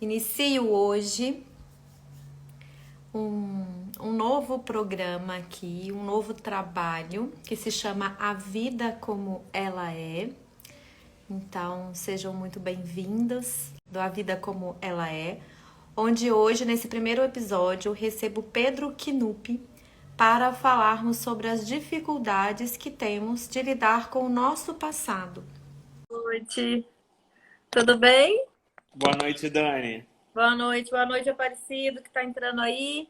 Inicio hoje um novo programa aqui, um novo trabalho que se chama A Vida Como Ela É. Então, sejam muito bem-vindos do A Vida Como Ela É, onde hoje, nesse primeiro episódio, eu recebo Pedro Knupp para falarmos sobre as dificuldades que temos de lidar com o nosso passado. Boa noite, tudo bem? Boa noite, Dani. Boa noite, Aparecido, que está entrando aí.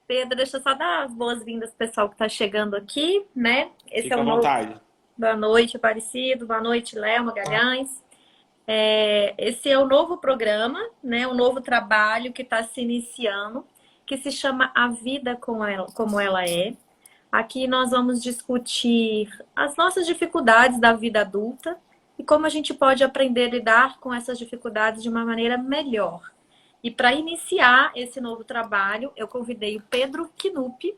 Pedro, deixa eu só dar as boas-vindas pro pessoal que está chegando aqui, né? Esse é Fica o à novo. vontade. Boa noite, Aparecido. Boa noite, Léo Magalhães. Esse é o novo programa, né? O novo trabalho que está se iniciando, que se chama A Vida Como Ela É. Aqui nós vamos discutir as nossas dificuldades da vida adulta e como a gente pode aprender a lidar com essas dificuldades de uma maneira melhor. E para iniciar esse novo trabalho, eu convidei o Pedro Knupp.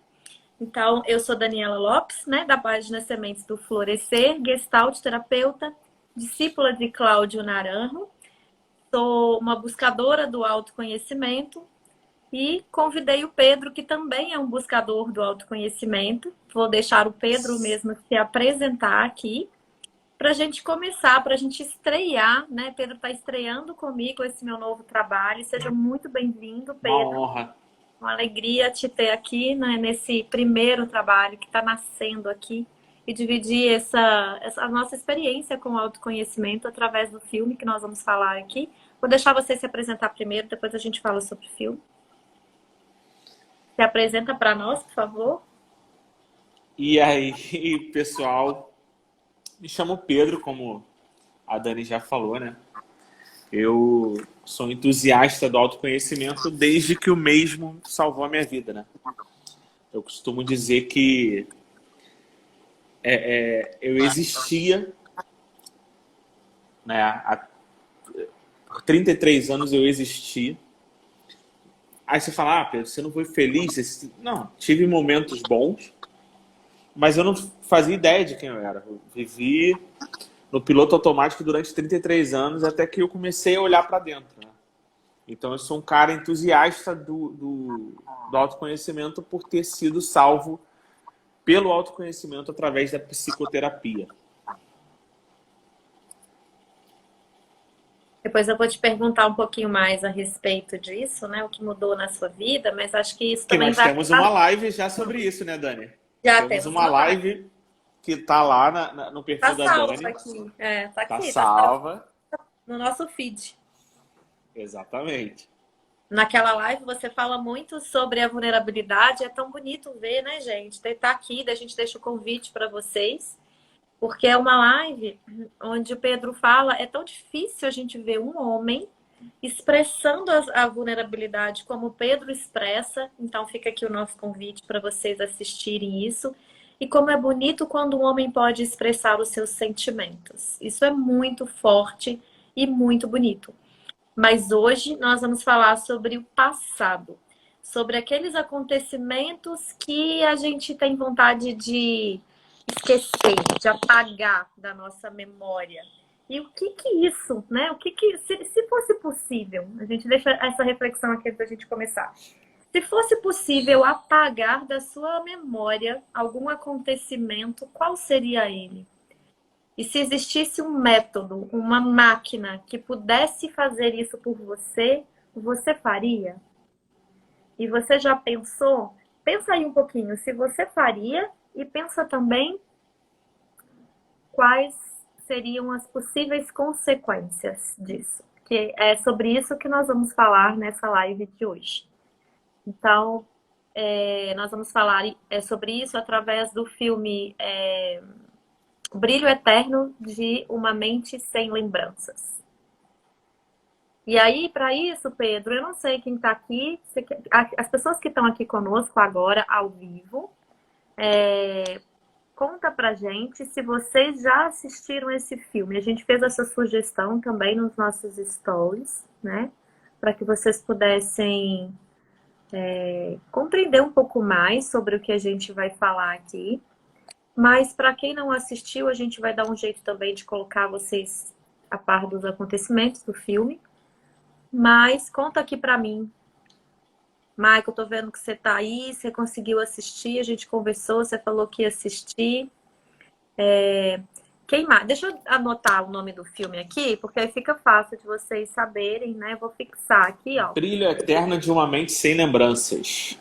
Então, eu sou Daniela Lopes, né, da página Sementes do Florescer, Gestalt terapeuta, discípula de Cláudio Naranjo. Sou uma buscadora do autoconhecimento e convidei o Pedro, que também é um buscador do autoconhecimento. Vou deixar o Pedro mesmo se apresentar aqui para a gente começar, para a gente estrear, né? Pedro está estreando comigo esse meu novo trabalho. Seja muito bem-vindo, Uma Pedro. honra. Uma alegria te ter aqui, né, nesse primeiro trabalho que está nascendo aqui e dividir essa nossa experiência com o autoconhecimento através do filme que nós vamos falar aqui. Vou deixar você se apresentar primeiro, depois a gente fala sobre o filme. Se apresenta para nós, por favor. E aí, pessoal, me chamo Pedro, como a Dani já falou, né? Eu sou entusiasta do autoconhecimento desde que o mesmo salvou a minha vida, né? Eu costumo dizer que eu existia, né? Por 33 anos eu existi. Aí você fala, Pedro, você não foi feliz? Não, tive momentos bons, mas eu não fazia ideia de quem eu era. Eu vivi no piloto automático durante 33 anos até que eu comecei a olhar para dentro, né? Então eu sou um cara entusiasta do autoconhecimento por ter sido salvo pelo autoconhecimento através da psicoterapia. Depois eu vou te perguntar um pouquinho mais a respeito disso, né? O que mudou na sua vida, mas acho que isso Que também nós vai. temos uma live já sobre isso, né, Dani? Já Temos temos uma uma live. live que tá lá no Tá perfil da salvo Dani, aqui. Tá tá aqui, tá salvo salva. no nosso feed. Exatamente. Naquela live você fala muito sobre a vulnerabilidade. É tão bonito ver, né, gente? Tá aqui, a gente deixa o convite para vocês, porque é uma live onde o Pedro fala, é tão difícil a gente ver um homem expressando a vulnerabilidade como o Pedro expressa. Então fica aqui o nosso convite para vocês assistirem isso. E como é bonito quando um homem pode expressar os seus sentimentos. Isso é muito forte e muito bonito. Mas hoje nós vamos falar sobre o passado, sobre aqueles acontecimentos que a gente tem vontade de esquecer, de apagar da nossa memória. E o que que isso, né? O que que, se fosse possível, a gente deixa essa reflexão aqui para a gente começar. Se fosse possível apagar da sua memória algum acontecimento, qual seria ele? E se existisse um método, uma máquina que pudesse fazer isso por você, você faria? E você já pensou? Pensa aí um pouquinho se você faria e pensa também quais seriam as possíveis consequências disso. Que é sobre isso que nós vamos falar nessa live de hoje. Então, nós vamos falar sobre isso através do filme O Brilho Eterno de Uma Mente Sem Lembranças. E aí, para isso, Pedro, eu não sei quem está aqui, as pessoas que estão aqui conosco agora, ao vivo, conta pra gente se vocês já assistiram esse filme. A gente fez essa sugestão também nos nossos stories, né? Para que vocês pudessem compreender um pouco mais sobre o que a gente vai falar aqui. Mas para quem não assistiu, a gente vai dar um jeito também de colocar vocês a par dos acontecimentos do filme. Mas conta aqui pra mim. Michael, eu tô vendo que você tá aí, você conseguiu assistir, a gente conversou, você falou que ia assistir. Quem mais? Deixa eu anotar o nome do filme aqui, porque aí fica fácil de vocês saberem, né? Eu vou fixar aqui, ó. Brilho Eterno de uma Mente Sem Lembranças.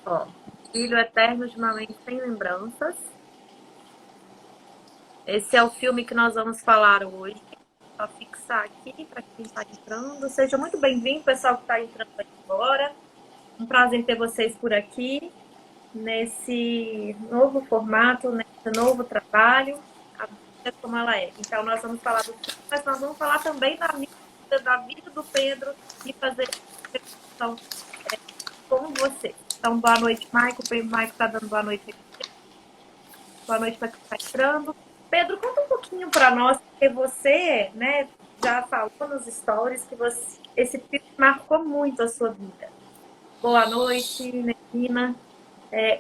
Ó, Brilho Eterno de uma Mente Sem Lembranças. Esse é o filme que nós vamos falar hoje. Vou fixar aqui para quem está entrando. Seja muito bem-vindo, pessoal que está entrando agora. Um prazer ter vocês por aqui, nesse novo formato, nesse novo trabalho, a vida como ela é. Então, nós vamos falar do filme, mas nós vamos falar também da vida do Pedro e fazer reflexão com você. Então, boa noite, Maico. O Maico está dando boa noite aqui. Boa noite para quem está entrando. Pedro, conta um pouquinho para nós, porque você, né, já falou nos stories que esse filme marcou muito a sua vida. Boa noite, Nequina.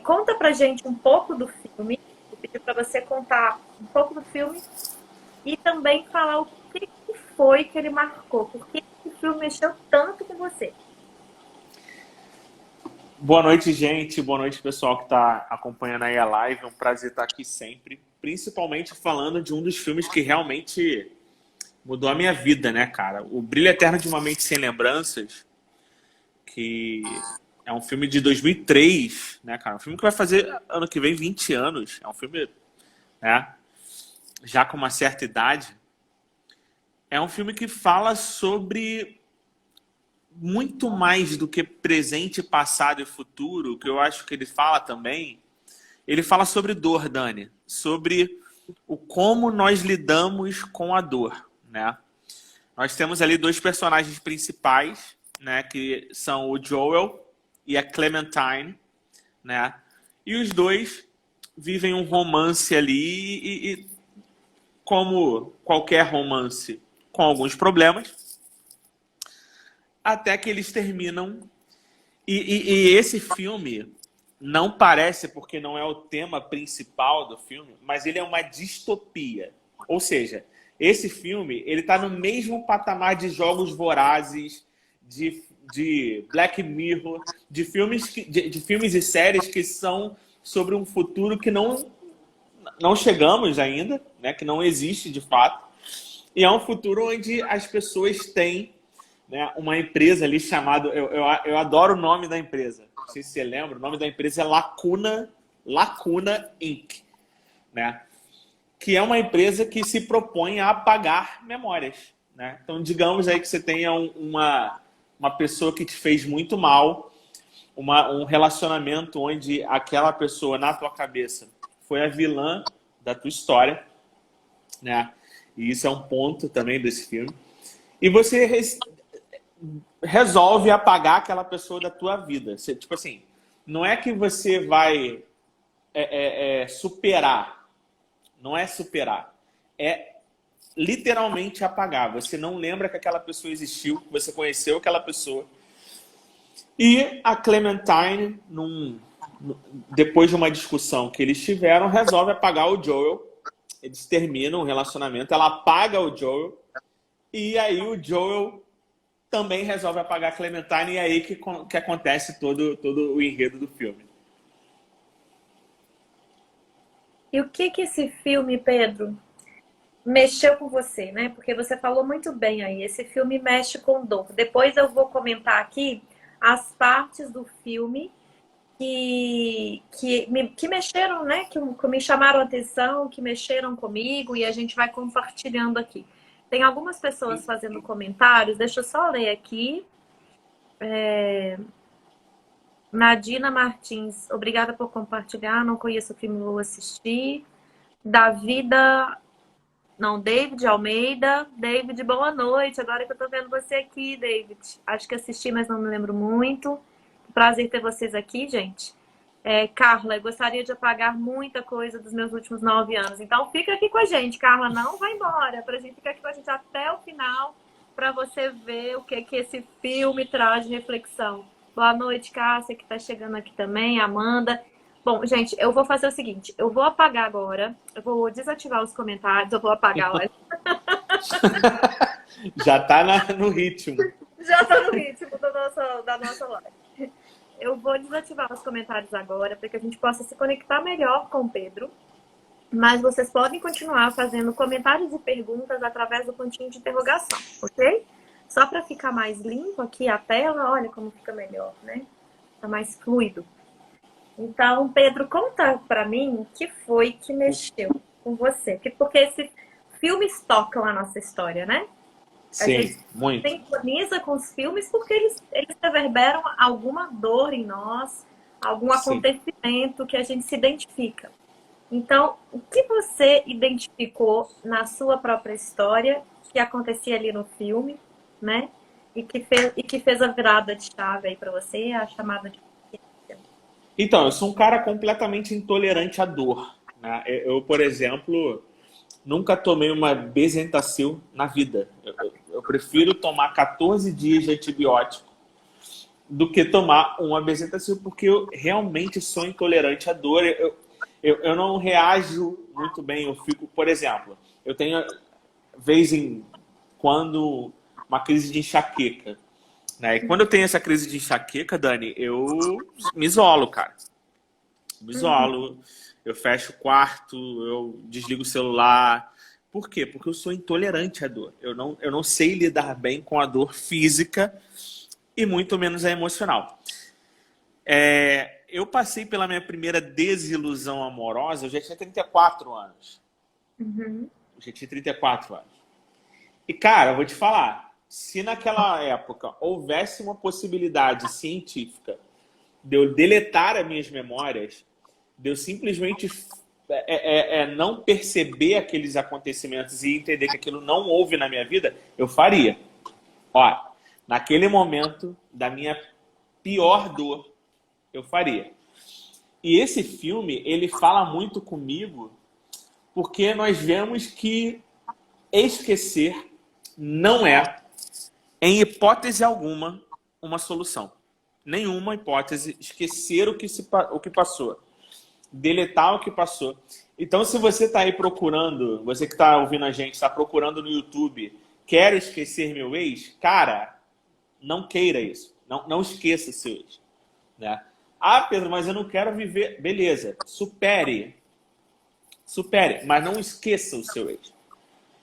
Conta pra gente um pouco do filme. Vou pedir para você contar um pouco do filme e também falar o que foi que ele marcou. Por que esse filme mexeu tanto com você? Boa noite, gente. Boa noite, pessoal que está acompanhando aí a live. É um prazer estar aqui sempre. Principalmente falando de um dos filmes que realmente mudou a minha vida, né, cara? O Brilho Eterno de uma Mente Sem Lembranças, que é um filme de 2003, né, cara? Um filme que vai fazer ano que vem 20 anos. É um filme, né, já com uma certa idade. É um filme que fala sobre muito mais do que presente, passado e futuro, que eu acho que ele fala também. Ele fala sobre dor, Dani, sobre o como nós lidamos com a dor, né? Nós temos ali dois personagens principais, né, que são o Joel e a Clementine, né? E os dois vivem um romance ali e como qualquer romance, com alguns problemas, até que eles terminam. E esse filme não parece, porque não é o tema principal do filme, mas ele é uma distopia. Ou seja, esse filme ele está no mesmo patamar de Jogos Vorazes, de Black Mirror, de filmes e séries que são sobre um futuro que não chegamos ainda, né, que não existe de fato. E é um futuro onde as pessoas têm, né, uma empresa ali chamada... Eu adoro o nome da empresa. Não sei se você lembra. O nome da empresa é Lacuna Inc. Né? Que é uma empresa que se propõe a apagar memórias. Né? Então, digamos aí que você tenha uma pessoa que te fez muito mal, um relacionamento onde aquela pessoa, na tua cabeça, foi a vilã da tua história. Né? E isso é um ponto também desse filme. E você resolve apagar aquela pessoa da tua vida. Você, tipo assim, não é que você vai superar. Não é superar. É literalmente apagar. Você não lembra que aquela pessoa existiu, que você conheceu aquela pessoa. E a Clementine, depois de uma discussão que eles tiveram, resolve apagar o Joel. Eles terminam o relacionamento, ela apaga o Joel. E aí o Joel também resolve apagar a Clementine, e é aí que acontece todo o enredo do filme. E o que esse filme, Pedro, mexeu com você, né? Porque você falou muito bem aí, esse filme mexe com dor. Depois eu vou comentar aqui as partes do filme que mexeram, né? Que me chamaram a atenção, que mexeram comigo, e a gente vai compartilhando aqui. Tem algumas pessoas fazendo comentários, deixa eu só ler aqui. Nadina Martins, obrigada por compartilhar, não conheço o filme, vou assistir. David Almeida. David, boa noite, agora que eu tô vendo você aqui, David. Acho que assisti, mas não me lembro muito. Prazer ter vocês aqui, gente. Carla, eu gostaria de apagar muita coisa dos meus últimos 9 anos. Então fica aqui com a gente, Carla, não vai embora. Pra gente ficar aqui com a gente até o final, para você ver o que esse filme traz de reflexão. Boa noite, Cássia, que está chegando aqui também, Amanda. Bom, gente, eu vou fazer o seguinte. Eu vou apagar agora. Eu vou desativar os comentários. Eu vou apagar, olha. Já tá no ritmo. Já tá no ritmo da nossa live. Eu vou desativar os comentários agora para que a gente possa se conectar melhor com o Pedro. Mas vocês podem continuar fazendo comentários e perguntas através do pontinho de interrogação, ok? Só para ficar mais limpo aqui a tela, olha como fica melhor, né? Tá mais fluido. Então, Pedro, conta para mim o que foi que mexeu com você. Porque esses filmes tocam a nossa história, né? A Sim, gente muito. sintoniza com os filmes porque eles reverberam alguma dor em nós, algum Sim. acontecimento que a gente se identifica. Então, o que você identificou na sua própria história que acontecia ali no filme, né? E que fez a virada de chave aí para você, a chamada de consciência? Então, eu sou um cara completamente intolerante à dor, né? Eu, por exemplo, nunca tomei uma Bezentacil na vida. Eu prefiro tomar 14 dias de antibiótico do que tomar uma Bezentacil, porque eu realmente sou intolerante à dor. Eu não reajo muito bem. Eu fico, por exemplo, eu tenho, vez em quando, uma crise de enxaqueca, né? E quando eu tenho essa crise de enxaqueca, Dani, eu me isolo, cara. Me isolo, eu fecho o quarto, eu desligo o celular. Por quê? Porque eu sou intolerante à dor. Eu não sei lidar bem com a dor física e muito menos a emocional. Eu passei pela minha primeira desilusão amorosa, eu já tinha 34 anos. Uhum. Eu já tinha 34 anos. E, cara, eu vou te falar, se naquela época houvesse uma possibilidade científica de eu deletar as minhas memórias, de eu simplesmente não perceber aqueles acontecimentos e entender que aquilo não houve na minha vida, eu faria. Ó, naquele momento da minha pior dor, eu faria. E esse filme, ele fala muito comigo porque nós vemos que esquecer não é, em hipótese alguma, uma solução. Nenhuma hipótese esquecer o que passou. Deletar o que passou. Então, se você está aí procurando, você que está ouvindo a gente, está procurando no YouTube, quero esquecer meu ex, cara, não queira isso. Não esqueça seu ex. Né? Ah, Pedro, mas eu não quero viver. Beleza, supere. Supere, mas não esqueça o seu ex.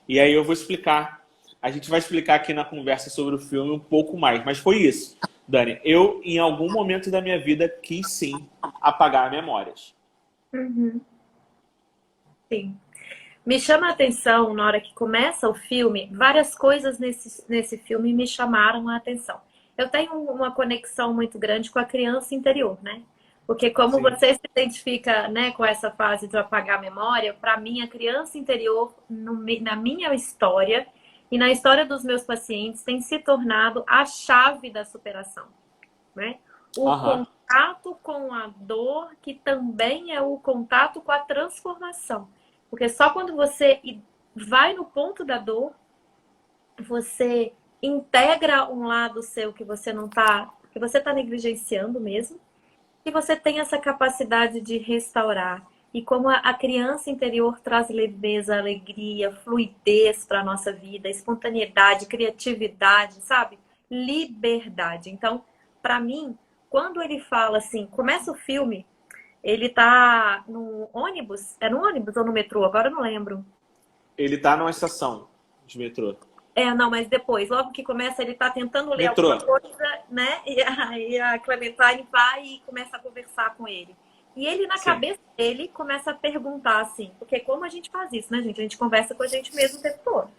E aí eu vou explicar. A gente vai explicar aqui na conversa sobre o filme um pouco mais. Mas foi isso, Dani. Eu, em algum momento da minha vida, quis sim apagar memórias. Uhum. Sim. Me chama a atenção, na hora que começa o filme, várias coisas nesse filme me chamaram a atenção. Eu tenho uma conexão muito grande com a criança interior, né? Porque como Sim. você se identifica, né, com essa fase de apagar a memória, para mim a criança interior, na minha história e na história dos meus pacientes, tem se tornado a chave da superação, né? O Aham. contato com a dor, que também é o contato com a transformação. Porque só quando você vai no ponto da dor, você integra um lado seu que você não tá, que você tá negligenciando mesmo, e você tem essa capacidade de restaurar. E como a criança interior traz leveza, alegria, fluidez para a nossa vida, espontaneidade, criatividade, sabe? Liberdade. Então, para mim, quando ele fala assim, começa o filme, ele tá no ônibus, é no ônibus ou no metrô? Agora eu não lembro. Ele tá numa estação de metrô. Não, mas depois, logo que começa, ele tá tentando ler Metrô. alguma coisa, né? E aí a Clementine vai e começa a conversar com ele. E ele, na Sim. cabeça dele, começa a perguntar assim, porque como a gente faz isso, né, gente? A gente conversa com a gente mesmo o tempo todo.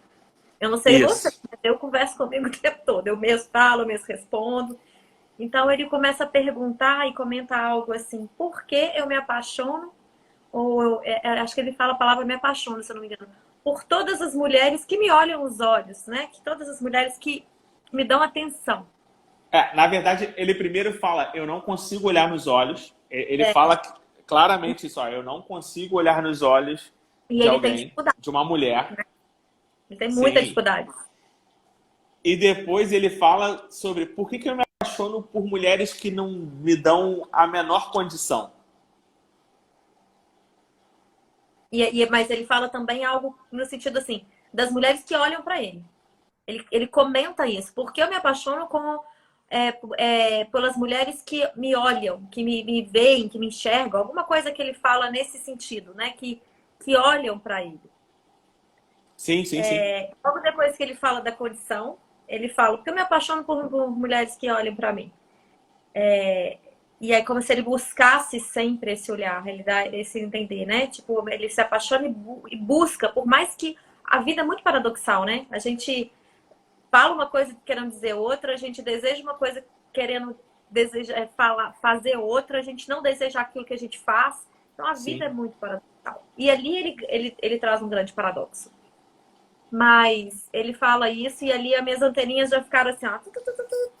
Eu não sei você, Isso. mas eu converso comigo o tempo todo. Eu mesmo falo, eu mesmo respondo. Então ele começa a perguntar e comenta algo assim, por que eu me apaixono? Ou acho que ele fala a palavra me apaixono, se eu não me engano. Por todas as mulheres que me olham os olhos, né? Que todas as mulheres que me dão atenção. Na verdade, ele primeiro fala, eu não consigo olhar nos olhos. Ele fala claramente isso, ó, eu não consigo olhar nos olhos E de ele tem alguém, dificuldade, de uma mulher. ele tem muita Sim. dificuldade. E depois ele fala sobre por que eu me apaixono por mulheres que não me dão a menor condição. Mas ele fala também algo no sentido assim, das mulheres que olham para ele. Ele comenta isso. Porque eu me apaixono pelas mulheres que me olham, que me veem, que me enxergam. Alguma coisa que ele fala nesse sentido, né? Que olham para ele. Sim, sim, sim. Logo depois que ele fala da condição, ele fala, porque eu me apaixono por mulheres que olham para mim. E aí, como se ele buscasse sempre esse olhar, ele dá esse entender, né? Tipo, ele se apaixona e busca, por mais que a vida é muito paradoxal, né? A gente fala uma coisa querendo dizer outra, a gente deseja uma coisa querendo fazer outra, a gente não deseja aquilo que a gente faz. Então a vida é Sim. muito paradoxal. E ali ele traz um grande paradoxo. Mas ele fala isso e ali as minhas anteninhas já ficaram assim, ó,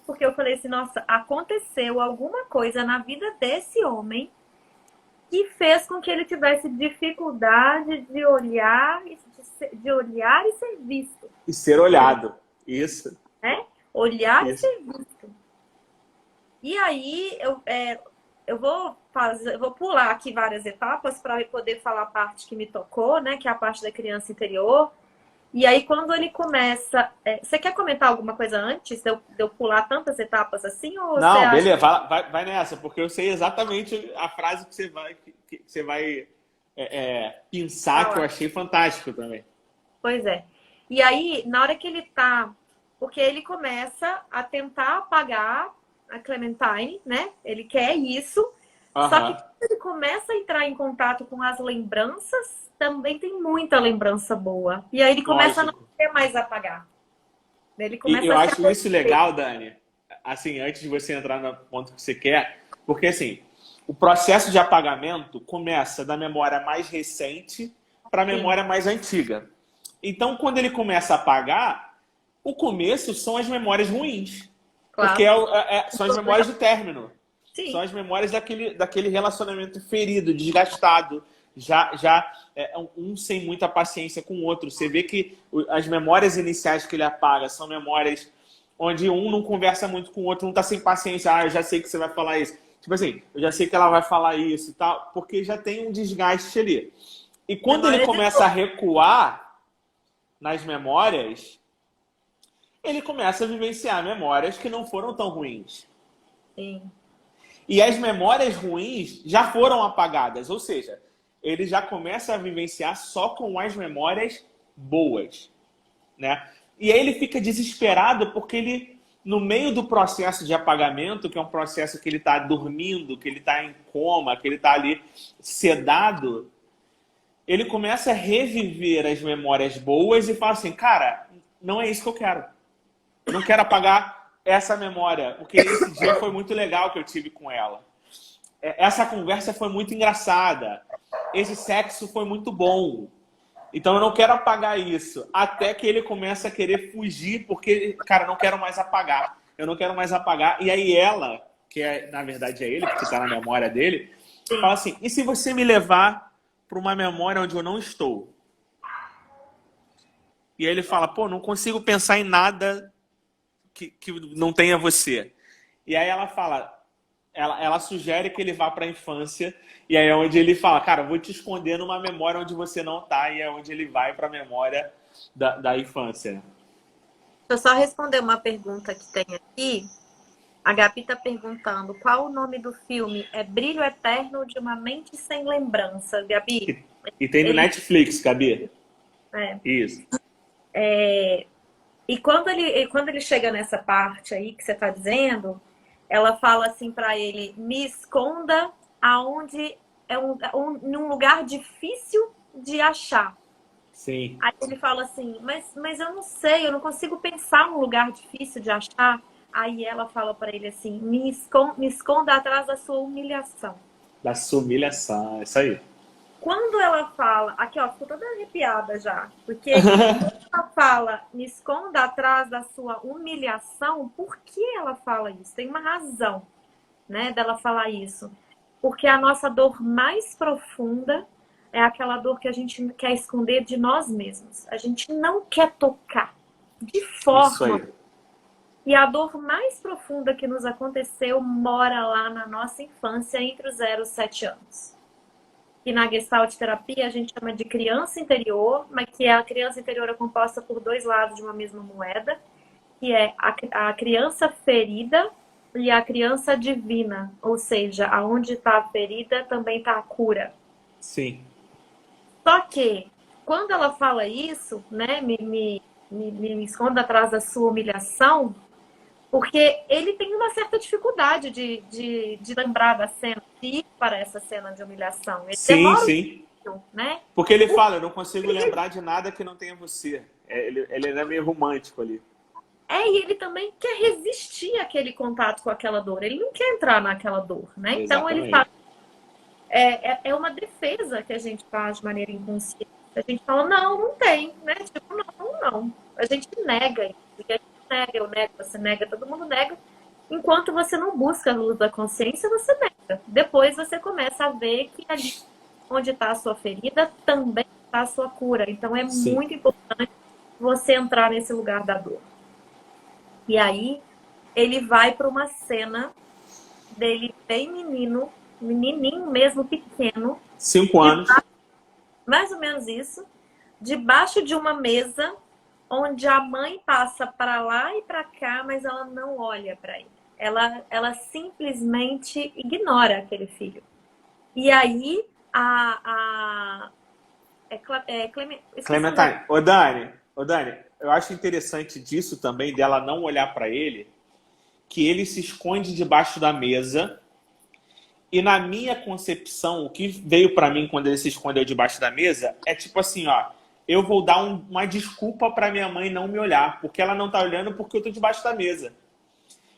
porque eu falei assim, nossa, aconteceu alguma coisa na vida desse homem que fez com que ele tivesse dificuldade de olhar e ser visto. E ser olhado. Isso. Né? Olhar e Isso. ser visto. E aí eu vou pular aqui várias etapas para poder falar a parte que me tocou, né? Que é a parte da criança interior. E aí, quando ele começa. Você quer comentar alguma coisa antes de eu pular tantas etapas assim? Ou você Não, acha. beleza, vai nessa, porque eu sei exatamente a frase que você vai pensar, que eu achei fantástico também. Pois é. E aí, na hora que ele tá. Porque ele começa a tentar apagar a Clementine, né? Ele quer isso. Só que Aham. quando ele começa a entrar em contato com as lembranças, também tem muita lembrança boa. E aí ele começa a não Lógico. querer mais apagar. Ele E começa eu a se acho isso aborrecer. legal, Dani, assim, antes de você entrar no ponto que você quer, porque assim, o processo de apagamento começa da memória mais recente para a Sim, memória mais antiga. Então, quando ele começa a apagar, o começo são as memórias ruins, porque claro. são as memórias do término. São Sim. as memórias daquele relacionamento ferido, desgastado, já um sem muita paciência com o outro. Você vê que as memórias iniciais que ele apaga são memórias onde um não conversa muito com o outro, um tá sem paciência. Ah, eu já sei que você vai falar isso. Tipo assim, eu já sei que ela vai falar isso e tal, porque já tem um desgaste ali. E quando ele Memória de começa a dor. recuar nas memórias, ele começa a vivenciar memórias que não foram tão ruins. Sim. E as memórias ruins já foram apagadas, ou seja, ele já começa a vivenciar só com as memórias boas, né? E aí ele fica desesperado porque ele, no meio do processo de apagamento, que é um processo que ele está dormindo, que ele está em coma, que ele está ali sedado, ele começa a reviver as memórias boas e fala assim, cara, não é isso que eu quero. Eu não quero apagar essa memória, porque esse dia foi muito legal que eu tive com ela. Essa conversa foi muito engraçada. Esse sexo foi muito bom. Então eu não quero apagar isso. Até que ele começa a querer fugir, porque, cara, eu não quero mais apagar. Eu não quero mais apagar. E aí ela, na verdade é ele, que está na memória dele, fala assim, e se você me levar para uma memória onde eu não estou? E aí ele fala, pô, não consigo pensar em nada que não tenha você. E aí ela fala, ela sugere que ele vá para a infância, e aí é onde ele fala, cara, eu vou te esconder numa memória onde você não tá, e é onde ele vai para a memória da infância. Deixa eu só responder uma pergunta que tem aqui. A Gabi está perguntando qual o nome do filme? É Brilho Eterno de uma Mente Sem Lembrança, Gabi. E tem no Ele, Netflix, Gabi. é, Isso. E quando ele chega nessa parte aí que você está dizendo, ela fala assim para ele: me esconda aonde num lugar difícil de achar. Sim. Aí ele fala assim: mas eu não sei, eu não consigo pensar num lugar difícil de achar. Aí ela fala para ele assim: me esconda atrás da sua humilhação. Da sua humilhação. Isso aí. Quando ela fala, aqui ó, ficou toda arrepiada já, porque quando ela fala, me esconda atrás da sua humilhação, por que ela fala isso? Tem uma razão, né, dela falar isso. Porque a nossa dor mais profunda é aquela dor que a gente quer esconder de nós mesmos. A gente não quer tocar, de Isso forma. aí. E a dor mais profunda que nos aconteceu mora lá na nossa infância, entre os 0 e os 7 anos. que na Gestalt terapia a gente chama de criança interior, mas que a criança interior é composta por dois lados de uma mesma moeda, que é a criança ferida e a criança divina, ou seja, aonde está a ferida também está a cura. Sim. Só que, quando ela fala isso, né, me esconda atrás da sua humilhação, porque ele tem uma certa dificuldade de lembrar da cena, de ir para essa cena de humilhação. Ele Sim, demora um sim. pouquinho, né? Porque ele fala, eu não consigo lembrar de nada que não tenha você. Ele é meio romântico ali. E ele também quer resistir àquele contato com aquela dor. Ele não quer entrar naquela dor, né? Então ele fala, Exatamente. é uma defesa que a gente faz de maneira inconsciente. A gente fala, não, não tem, né? Tipo, não, não. A gente nega isso. E a gente nega, eu nego, você nega, todo mundo nega. Enquanto você não busca a luz da consciência, você nega. Depois você começa a ver que ali onde está a sua ferida também está a sua cura. Então é Sim. muito importante você entrar nesse lugar da dor. E aí ele vai para uma cena dele bem menino, menininho mesmo, pequeno, 5 anos. mais ou menos isso, debaixo de uma mesa onde a mãe passa para lá e para cá, mas ela não olha para ele. Ela simplesmente ignora aquele filho. E aí Clementine. Ô Dani, eu acho interessante disso também, dela não olhar para ele, que ele se esconde debaixo da mesa. E na minha concepção, o que veio para mim quando ele se escondeu debaixo da mesa é tipo assim, ó, eu vou dar uma desculpa para minha mãe não me olhar, porque ela não tá olhando porque eu tô debaixo da mesa.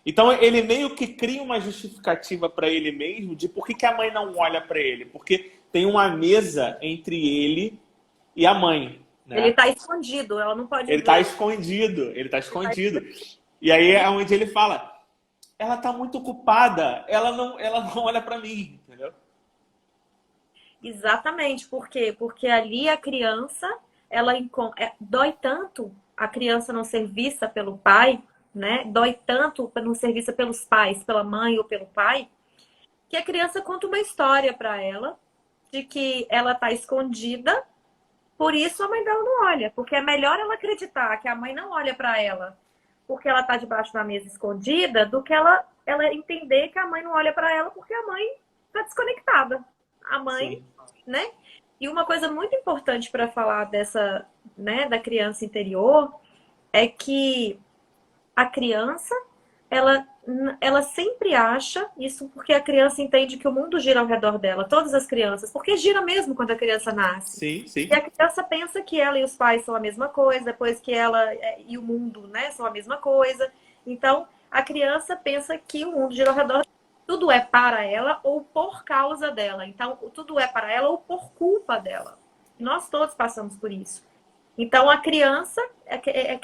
Então ele meio que cria uma justificativa para ele mesmo de por que a mãe não olha para ele, porque tem uma mesa entre ele e a mãe, ele né? está escondido, ela não pode Ele tá ver. escondido, ele tá escondido. E aí é onde ele fala, ela tá muito ocupada, ela não olha para mim, entendeu? Exatamente, por quê? Porque ali a criança, dói tanto a criança não ser vista pelo pai, né? Dói tanto para não ser vista pelos pais, pela mãe ou pelo pai, que a criança conta uma história para ela de que ela tá escondida, por isso a mãe dela não olha, porque é melhor ela acreditar que a mãe não olha para ela porque ela tá debaixo da mesa escondida, do que ela entender que a mãe não olha para ela porque a mãe tá desconectada. A mãe, Sim. né? E uma coisa muito importante para falar dessa, né, da criança interior é que a criança, ela, ela sempre acha, isso porque a criança entende que o mundo gira ao redor dela, todas as crianças, porque gira mesmo quando a criança nasce. Sim, E sim. a criança pensa que ela e os pais são a mesma coisa, depois que ela e o mundo, né, são a mesma coisa. Então, a criança pensa que o mundo gira ao redor, tudo é para ela ou por causa dela. Então, tudo é para ela ou por culpa dela. Nós todos passamos por isso. Então, a criança,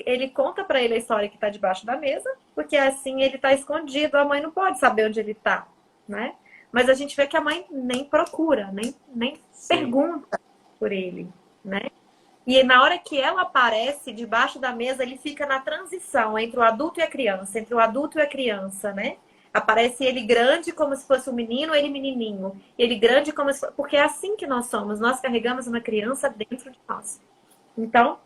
ele conta para ele a história que está debaixo da mesa, porque assim ele está escondido, a mãe não pode saber onde ele está, né? Mas a gente vê que a mãe nem procura, nem Sim. pergunta por ele, né? E na hora que ela aparece debaixo da mesa, ele fica na transição entre o adulto e a criança, entre o adulto e a criança, né? Aparece ele grande como se fosse um menino, ele menininho. Ele grande como se fosse... Porque é assim que nós somos, nós carregamos uma criança dentro de nós. Então,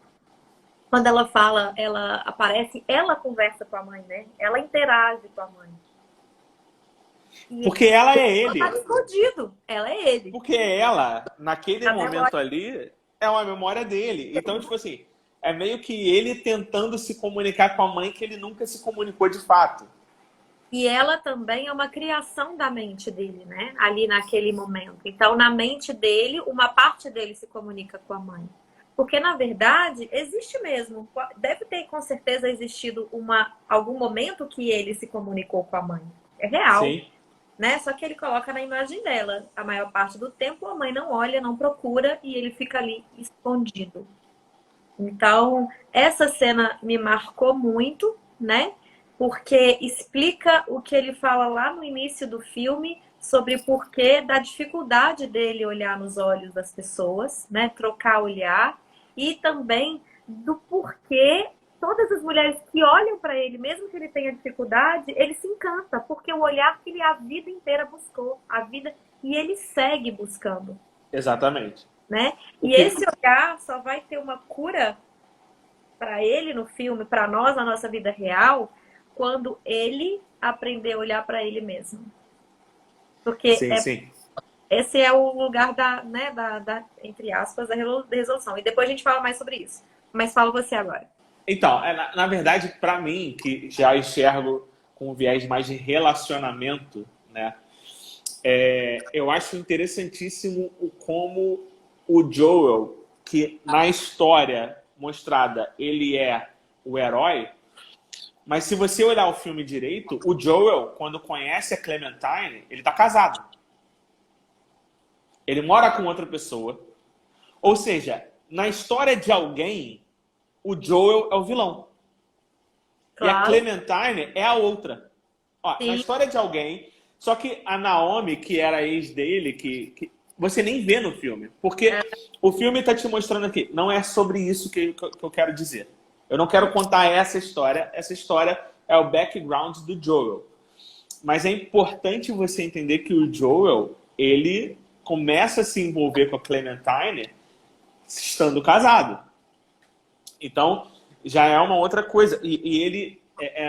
quando ela fala, ela aparece, ela conversa com a mãe, né? Ela interage com a mãe. E Porque ela é ela tá ele. escondido. Ela é ele. Porque ela, naquele A momento memória. ali, é uma memória dele. Então, tipo assim, é meio que ele tentando se comunicar com a mãe que ele nunca se comunicou de fato. E ela também é uma criação da mente dele, né? Ali naquele momento. Então, na mente dele, uma parte dele se comunica com a mãe. Porque, na verdade, existe mesmo. Deve ter, com certeza, existido algum momento que ele se comunicou com a mãe. É real. Sim. Né? Só que ele coloca na imagem dela. A maior parte do tempo a mãe não olha, não procura e ele fica ali escondido. Então, essa cena me marcou muito, né? Porque explica o que ele fala lá no início do filme sobre o porquê da dificuldade dele olhar nos olhos das pessoas, né? Trocar olhar e também do porquê todas as mulheres que olham para ele, mesmo que ele tenha dificuldade, ele se encanta, porque o olhar que ele a vida inteira buscou, a vida e ele segue buscando. Exatamente. né? O E que... esse olhar só vai ter uma cura para ele no filme, para nós na nossa vida real, quando ele aprender a olhar para ele mesmo. Porque Sim, sim. esse é o lugar né, entre aspas, da resolução. E depois a gente fala mais sobre isso. Mas fala você agora. Então, na verdade, para mim, que já enxergo com um viés mais de relacionamento, né? Eu acho interessantíssimo o como o Joel, que na história mostrada ele é o herói, mas se você olhar o filme direito, o Joel, quando conhece a Clementine, ele tá casado. Ele mora com outra pessoa. Ou seja, na história de alguém, o Joel é o vilão. E a Claro. Clementine é a outra. Ó, na história de alguém, só que a Naomi, que era a ex dele, que você nem vê no filme. Porque o filme está te mostrando aqui. Não é sobre isso que eu quero dizer. Eu não quero contar essa história. Essa história é o background do Joel. Mas é importante você entender que o Joel, ele começa a se envolver com a Clementine estando casado. Então, já é uma outra coisa. E ele,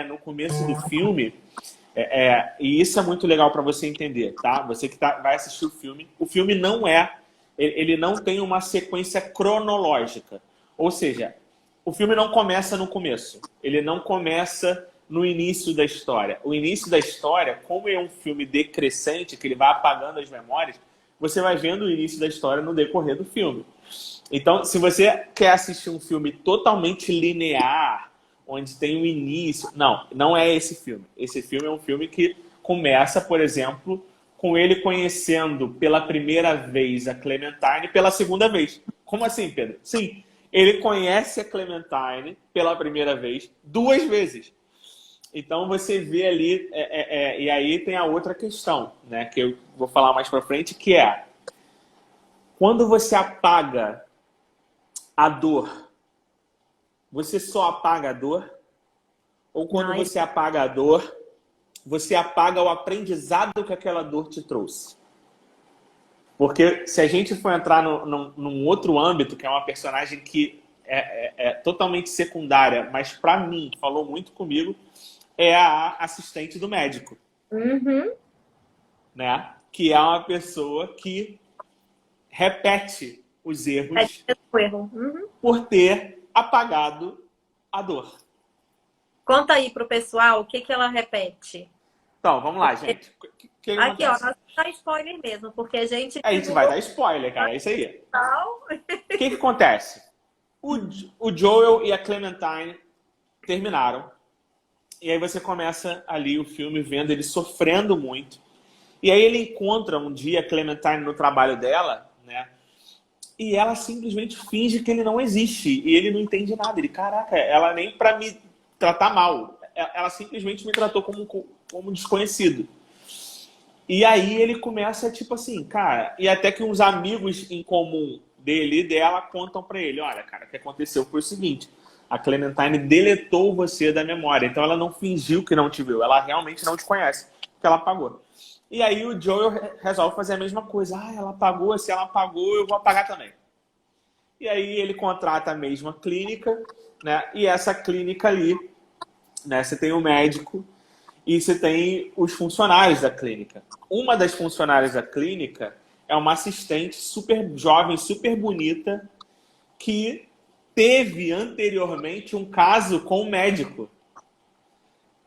no começo do filme, e isso é muito legal para você entender, tá? Você que vai assistir o filme não ele não tem uma sequência cronológica. Ou seja, o filme não começa no começo. Ele não começa no início da história. O início da história, como é um filme decrescente, que ele vai apagando as memórias, você vai vendo o início da história no decorrer do filme. Então, se você quer assistir um filme totalmente linear, onde tem um início... Não é esse filme. Esse filme é um filme que começa, por exemplo, com ele conhecendo pela primeira vez a Clementine pela segunda vez. Como assim, Pedro? Sim, ele conhece a Clementine pela primeira vez 2 vezes. Então você vê ali... e aí tem a outra questão, né, que eu vou falar mais pra frente, que é... Quando você apaga a dor, você só apaga a dor? Ou quando você apaga a dor, você apaga o aprendizado que aquela dor te trouxe? Porque se a gente for entrar num outro âmbito, que é uma personagem que é totalmente secundária, mas para mim falou muito comigo, é a assistente do médico. Uhum. Né? Que é uma pessoa que repete os erros por ter apagado a dor. Conta aí pro pessoal o que ela repete. Então, vamos lá, gente. Que aqui, ó, nós vamos dar spoiler mesmo, porque a gente... A gente vai dar spoiler, cara, é isso aí. O que acontece? O Joel e a Clementine terminaram. E aí você começa ali o filme vendo ele sofrendo muito. E aí ele encontra um dia a Clementine no trabalho dela, né? E ela simplesmente finge que ele não existe. E ele não entende nada. Ele, caraca, ela nem pra me tratar mal. Ela simplesmente me tratou como desconhecido. E aí ele começa, tipo assim, cara... E até que uns amigos em comum dele e dela contam pra ele, olha, cara, o que aconteceu foi o seguinte... A Clementine deletou você da memória. Então ela não fingiu que não te viu. Ela realmente não te conhece. Porque ela apagou. E aí o Joel resolve fazer a mesma coisa. Ah, ela apagou. Se ela apagou, eu vou apagar também. E aí ele contrata a mesma clínica. Né? E essa clínica ali, né, você tem o médico e você tem os funcionários da clínica. Uma das funcionárias da clínica é uma assistente super jovem, super bonita, que teve anteriormente um caso com um médico.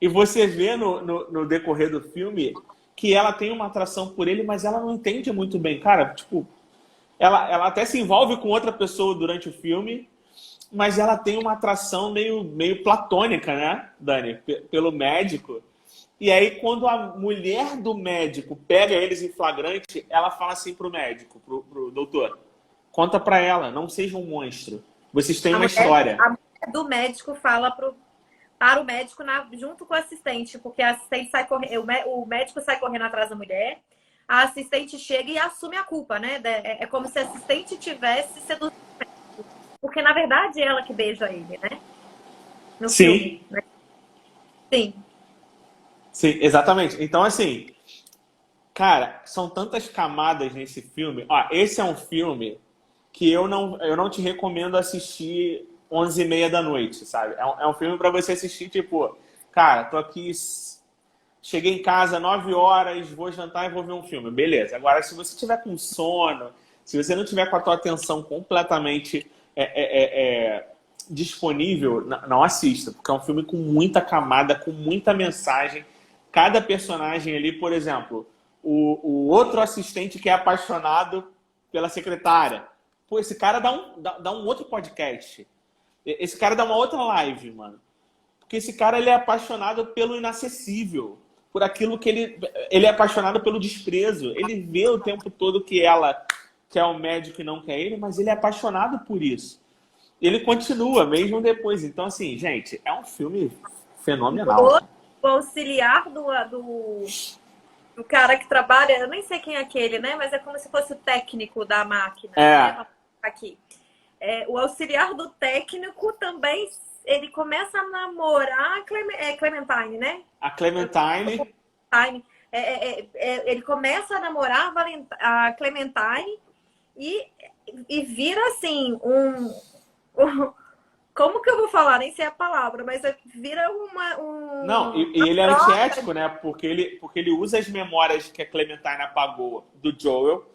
E você vê no decorrer do filme que ela tem uma atração por ele, mas ela não entende muito bem. Cara, tipo, ela até se envolve com outra pessoa durante o filme, mas ela tem uma atração meio platônica, né, Dani? Pelo médico. E aí, quando a mulher do médico pega eles em flagrante, ela fala assim pro médico, pro doutor, conta pra ela, não seja um monstro. Vocês têm uma história. A mulher do médico fala para o médico junto com o assistente, porque a assistente sai correndo, o médico sai correndo atrás da mulher, a assistente chega e assume a culpa, né? É como se a assistente tivesse seduzido o médico. Porque, na verdade, é ela que beija ele, né? No Sim. filme, né? Sim. Sim, exatamente. Então, assim, Cara, são tantas camadas nesse filme. Ó, esse é um filme que eu não te recomendo assistir 11h30 da noite, sabe? É um filme pra você assistir, tipo, cara, tô aqui, cheguei em casa 9 horas, vou jantar e vou ver um filme. Beleza. Agora, se você tiver com sono, se você não tiver com a tua atenção completamente disponível, não assista, porque é um filme com muita camada, com muita mensagem. Cada personagem ali, por exemplo, o outro assistente que é apaixonado pela secretária. Pô, esse cara dá um outro podcast. Esse cara dá uma outra live, mano. Porque esse cara, ele é apaixonado pelo inacessível. Por aquilo que ele é apaixonado pelo desprezo. Ele vê o tempo todo que ela quer o médico e não quer ele, mas ele é apaixonado por isso. Ele continua, mesmo depois. Então, assim, gente, é um filme fenomenal. O auxiliar do cara que trabalha, eu nem sei quem é aquele, né? Mas é como se fosse o técnico da máquina. Né? Aqui. O auxiliar do técnico também, ele começa a namorar a Clementine, né? A Clementine. Ele começa a namorar a Clementine e vira assim como que eu vou falar? Nem sei a palavra, mas vira Não, e ele é antiético, né? Porque ele usa as memórias que a Clementine apagou do Joel.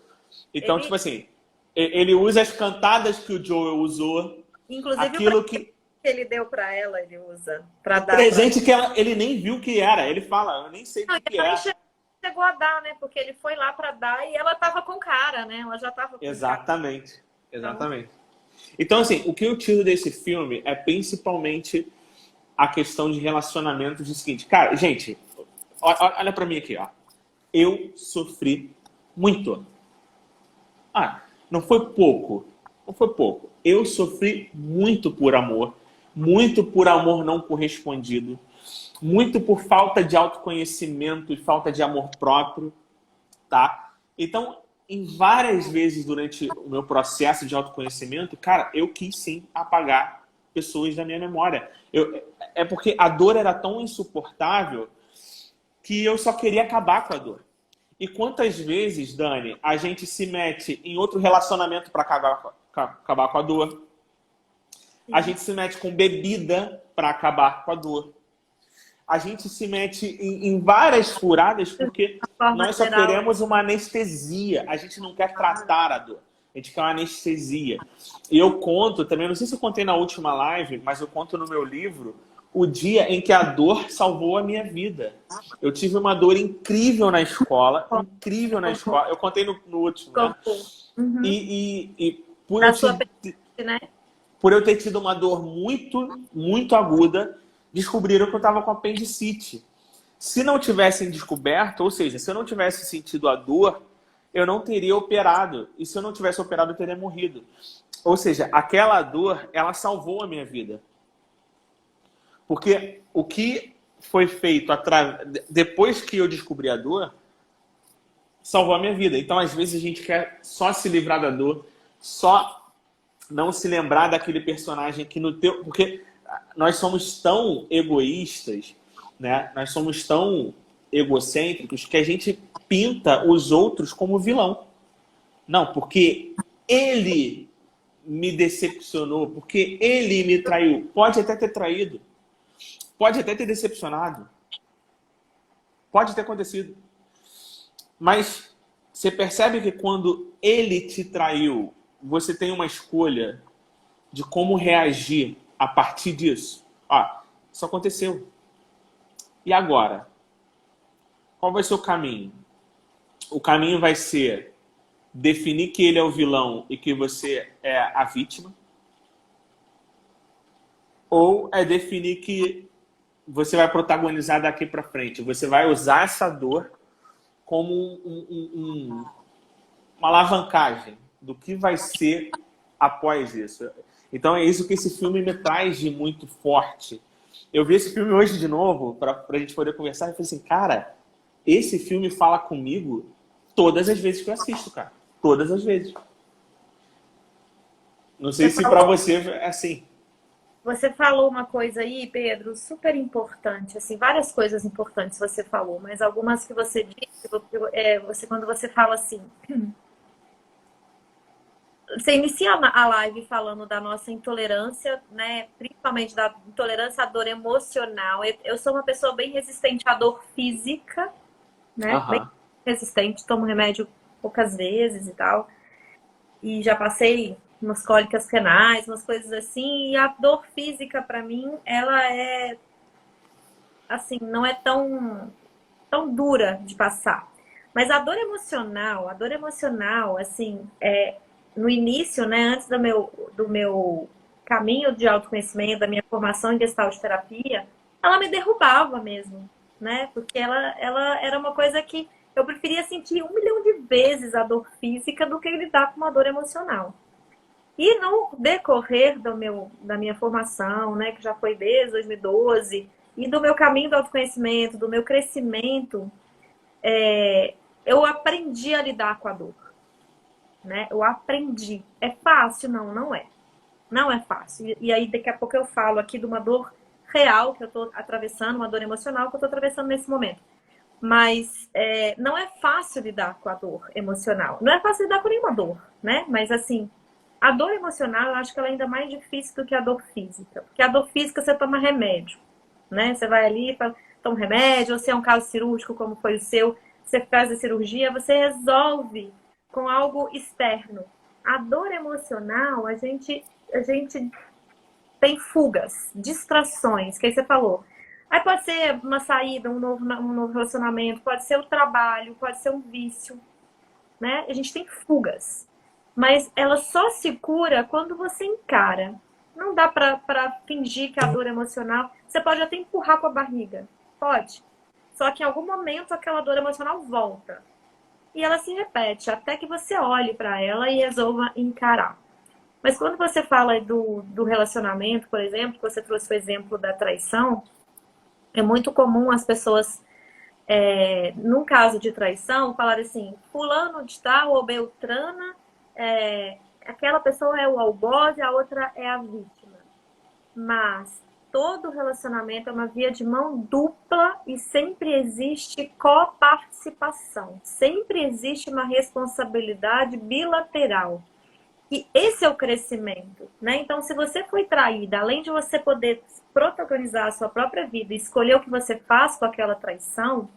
Então, tipo assim, ele usa as cantadas que o Joel usou. Inclusive, aquilo que ele deu pra ela, ele usa. Pra dar presente que ele nem viu que era. Ele fala, eu nem sei o que é. Chegou a dar, né? Porque ele foi lá pra dar e ela tava com cara, né? Ela já tava com Exatamente. Cara. Exatamente. Então, assim, o que eu tiro desse filme é principalmente a questão de relacionamentos do seguinte. Cara, gente, olha pra mim aqui, ó. Eu sofri muito. Não foi pouco. Não foi pouco. Eu sofri muito por amor não correspondido, muito por falta de autoconhecimento e falta de amor próprio, tá? Então, em várias vezes durante o meu processo de autoconhecimento, cara, eu quis sim apagar pessoas da minha memória. É porque a dor era tão insuportável que eu só queria acabar com a dor. E quantas vezes, Dani, a gente se mete em outro relacionamento para acabar com a dor? A gente se mete com bebida para acabar com a dor. A gente se mete em várias furadas porque nós só queremos uma anestesia. A gente não quer tratar a dor. A gente quer uma anestesia. E eu conto também, não sei se eu contei na última live, mas eu conto no meu livro o dia em que a dor salvou a minha vida. Eu tive uma dor incrível na escola. Incrível na escola. Eu contei no último, né? Uhum. E por eu ter tido uma dor muito, muito aguda, descobriram que eu estava com apendicite. Se não tivessem descoberto, ou seja, se eu não tivesse sentido a dor, eu não teria operado. E se eu não tivesse operado, eu teria morrido. Ou seja, aquela dor, ela salvou a minha vida. Porque o que foi feito depois que eu descobri a dor, salvou a minha vida. Então, às vezes, a gente quer só se livrar da dor, só não se lembrar daquele personagem que no teu... Porque nós somos tão egoístas, né? Nós somos tão egocêntricos que a gente pinta os outros como vilão. Não, porque ele me decepcionou, porque ele me traiu. Pode até ter traído. Pode até ter decepcionado. Pode ter acontecido. Mas você percebe que quando ele te traiu, você tem uma escolha de como reagir a partir disso. Isso aconteceu. E agora? Qual vai ser o caminho? O caminho vai ser definir que ele é o vilão e que você é a vítima? Ou é definir que você vai protagonizar daqui para frente? Você vai usar essa dor como uma alavancagem do que vai ser após isso. Então é isso que esse filme me traz de muito forte. Eu vi esse filme hoje de novo, para a gente poder conversar, e falei assim, cara, esse filme fala comigo todas as vezes que eu assisto, cara. Todas as vezes. Não sei se para você é assim. Você falou uma coisa aí, Pedro, super importante, assim, várias coisas importantes você falou, mas algumas que você disse, quando você fala assim, você inicia a live falando da nossa intolerância, né? Principalmente da intolerância à dor emocional. Eu sou uma pessoa bem resistente à dor física, né? Bem Aham. resistente, tomo remédio poucas vezes e tal. E já passei umas cólicas renais, umas coisas assim. E a dor física, para mim, ela é, assim, não é tão dura de passar. Mas a dor emocional, assim, no início, né, antes do meu caminho de autoconhecimento, da minha formação em Gestalt terapia, ela me derrubava mesmo, né? Porque ela era uma coisa que eu preferia sentir 1 milhão de vezes a dor física do que lidar com uma dor emocional. E no decorrer da minha formação, né, que já foi desde 2012, e do meu caminho do autoconhecimento, do meu crescimento, eu aprendi a lidar com a dor, né? Eu aprendi. É fácil? Não, não é. Não é fácil. E aí, daqui a pouco eu falo aqui de uma dor real que eu estou atravessando, uma dor emocional que eu estou atravessando nesse momento. Mas não é fácil lidar com a dor emocional. Não é fácil lidar com nenhuma dor, né? Mas assim, a dor emocional, eu acho que ela é ainda mais difícil do que a dor física. Porque a dor física você toma remédio, né? Você vai ali, toma um remédio, ou se é um caso cirúrgico, como foi o seu, você faz a cirurgia, você resolve com algo externo. A dor emocional, a gente tem fugas, distrações, que aí você falou. Aí pode ser uma saída, um novo relacionamento, pode ser o trabalho, pode ser um vício, né? A gente tem fugas. Mas ela só se cura quando você encara. Não dá pra fingir que a dor emocional. Você pode até empurrar com a barriga. Pode. Só que em algum momento aquela dor emocional volta. E ela se repete até que você olhe pra ela e resolva encarar. Mas quando você fala do relacionamento, por exemplo, que você trouxe o exemplo da traição, é muito comum as pessoas, num caso de traição, falar assim, fulano de tal ou beltrana, aquela pessoa é o algoz e a outra é a vítima. Mas todo relacionamento é uma via de mão dupla e sempre existe coparticipação. Sempre existe uma responsabilidade bilateral. E esse é o crescimento, né? Então, se você foi traída, além de você poder protagonizar a sua própria vida e escolher o que você faz com aquela traição,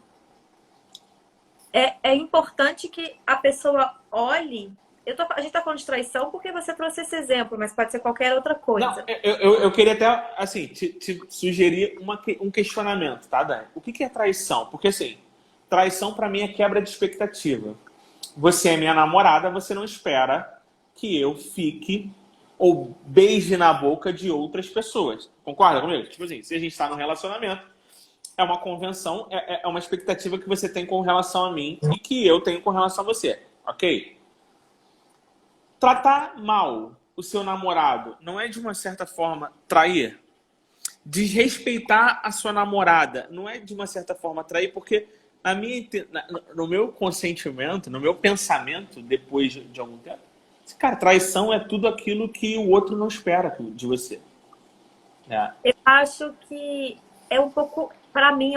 é importante que a pessoa olhe. A gente está falando de traição porque você trouxe esse exemplo, mas pode ser qualquer outra Não, coisa. eu queria até, assim, te sugerir um questionamento, tá, Dani? O que é traição? Porque, assim, traição pra mim é quebra de expectativa. Você é minha namorada, você não espera que eu fique ou beije na boca de outras pessoas. Concorda comigo? Tipo assim, se a gente está num relacionamento, é uma convenção, é uma expectativa que você tem com relação a mim e que eu tenho com relação a você, ok? Tratar mal o seu namorado não é, de uma certa forma, trair? Desrespeitar a sua namorada não é, de uma certa forma, trair? Porque no meu consentimento, no meu pensamento, depois de algum tempo, cara, traição é tudo aquilo que o outro não espera de você. É. Eu acho que é um pouco, para mim,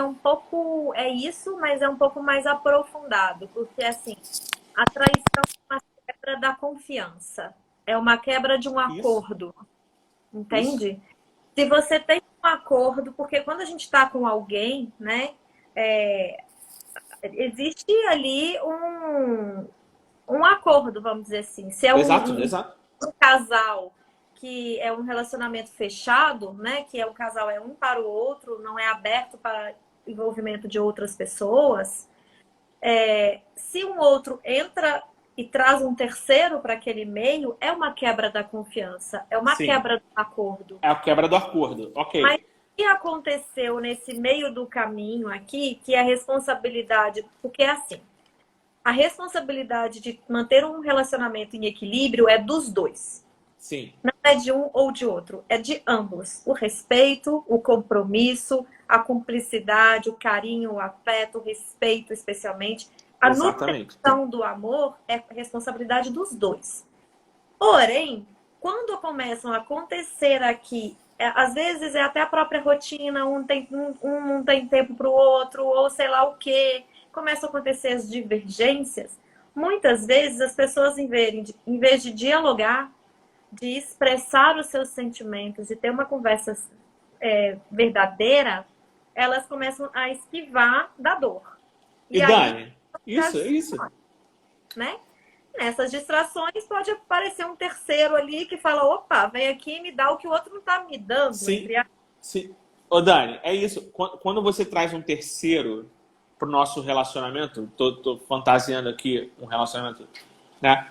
é isso, mas é um pouco mais aprofundado, porque assim, a traição é uma quebra da confiança, é uma quebra de um Isso, acordo, isso. entende? Se você tem um acordo, porque quando a gente está com alguém, né, existe ali um acordo, vamos dizer assim. Se é Exato, um exato. casal que é um relacionamento fechado, né, que o casal é um para o outro, não é aberto para envolvimento de outras pessoas, se um outro entra e traz um terceiro para aquele meio, é uma quebra da confiança, é uma Sim, quebra do acordo. é a quebra do acordo. Mas Ok. o que aconteceu nesse meio do caminho aqui, que é a responsabilidade, porque é assim, a responsabilidade de manter um relacionamento em equilíbrio é dos dois. Sim, Não é de um ou de outro, é de ambos. O respeito, o compromisso, a cumplicidade, o carinho, o afeto, o respeito, especialmente. A exatamente. nutrição do amor é responsabilidade dos dois. Porém, quando começam a acontecer aqui às vezes é até a própria rotina, um não tem tempo para o outro, ou sei lá o quê. Começam a acontecer as divergências. Muitas vezes as pessoas, em vez de dialogar, de expressar os seus sentimentos, de ter uma conversa verdadeira, elas começam a esquivar da dor. E E aí, Dani, isso, é isso. né? Nessas distrações pode aparecer um terceiro ali que fala, opa, vem aqui e me dá o que o outro não está me dando. Sim, sim. Ô Dani, é isso. Quando você traz um terceiro pro nosso relacionamento, tô fantasiando aqui um relacionamento, né?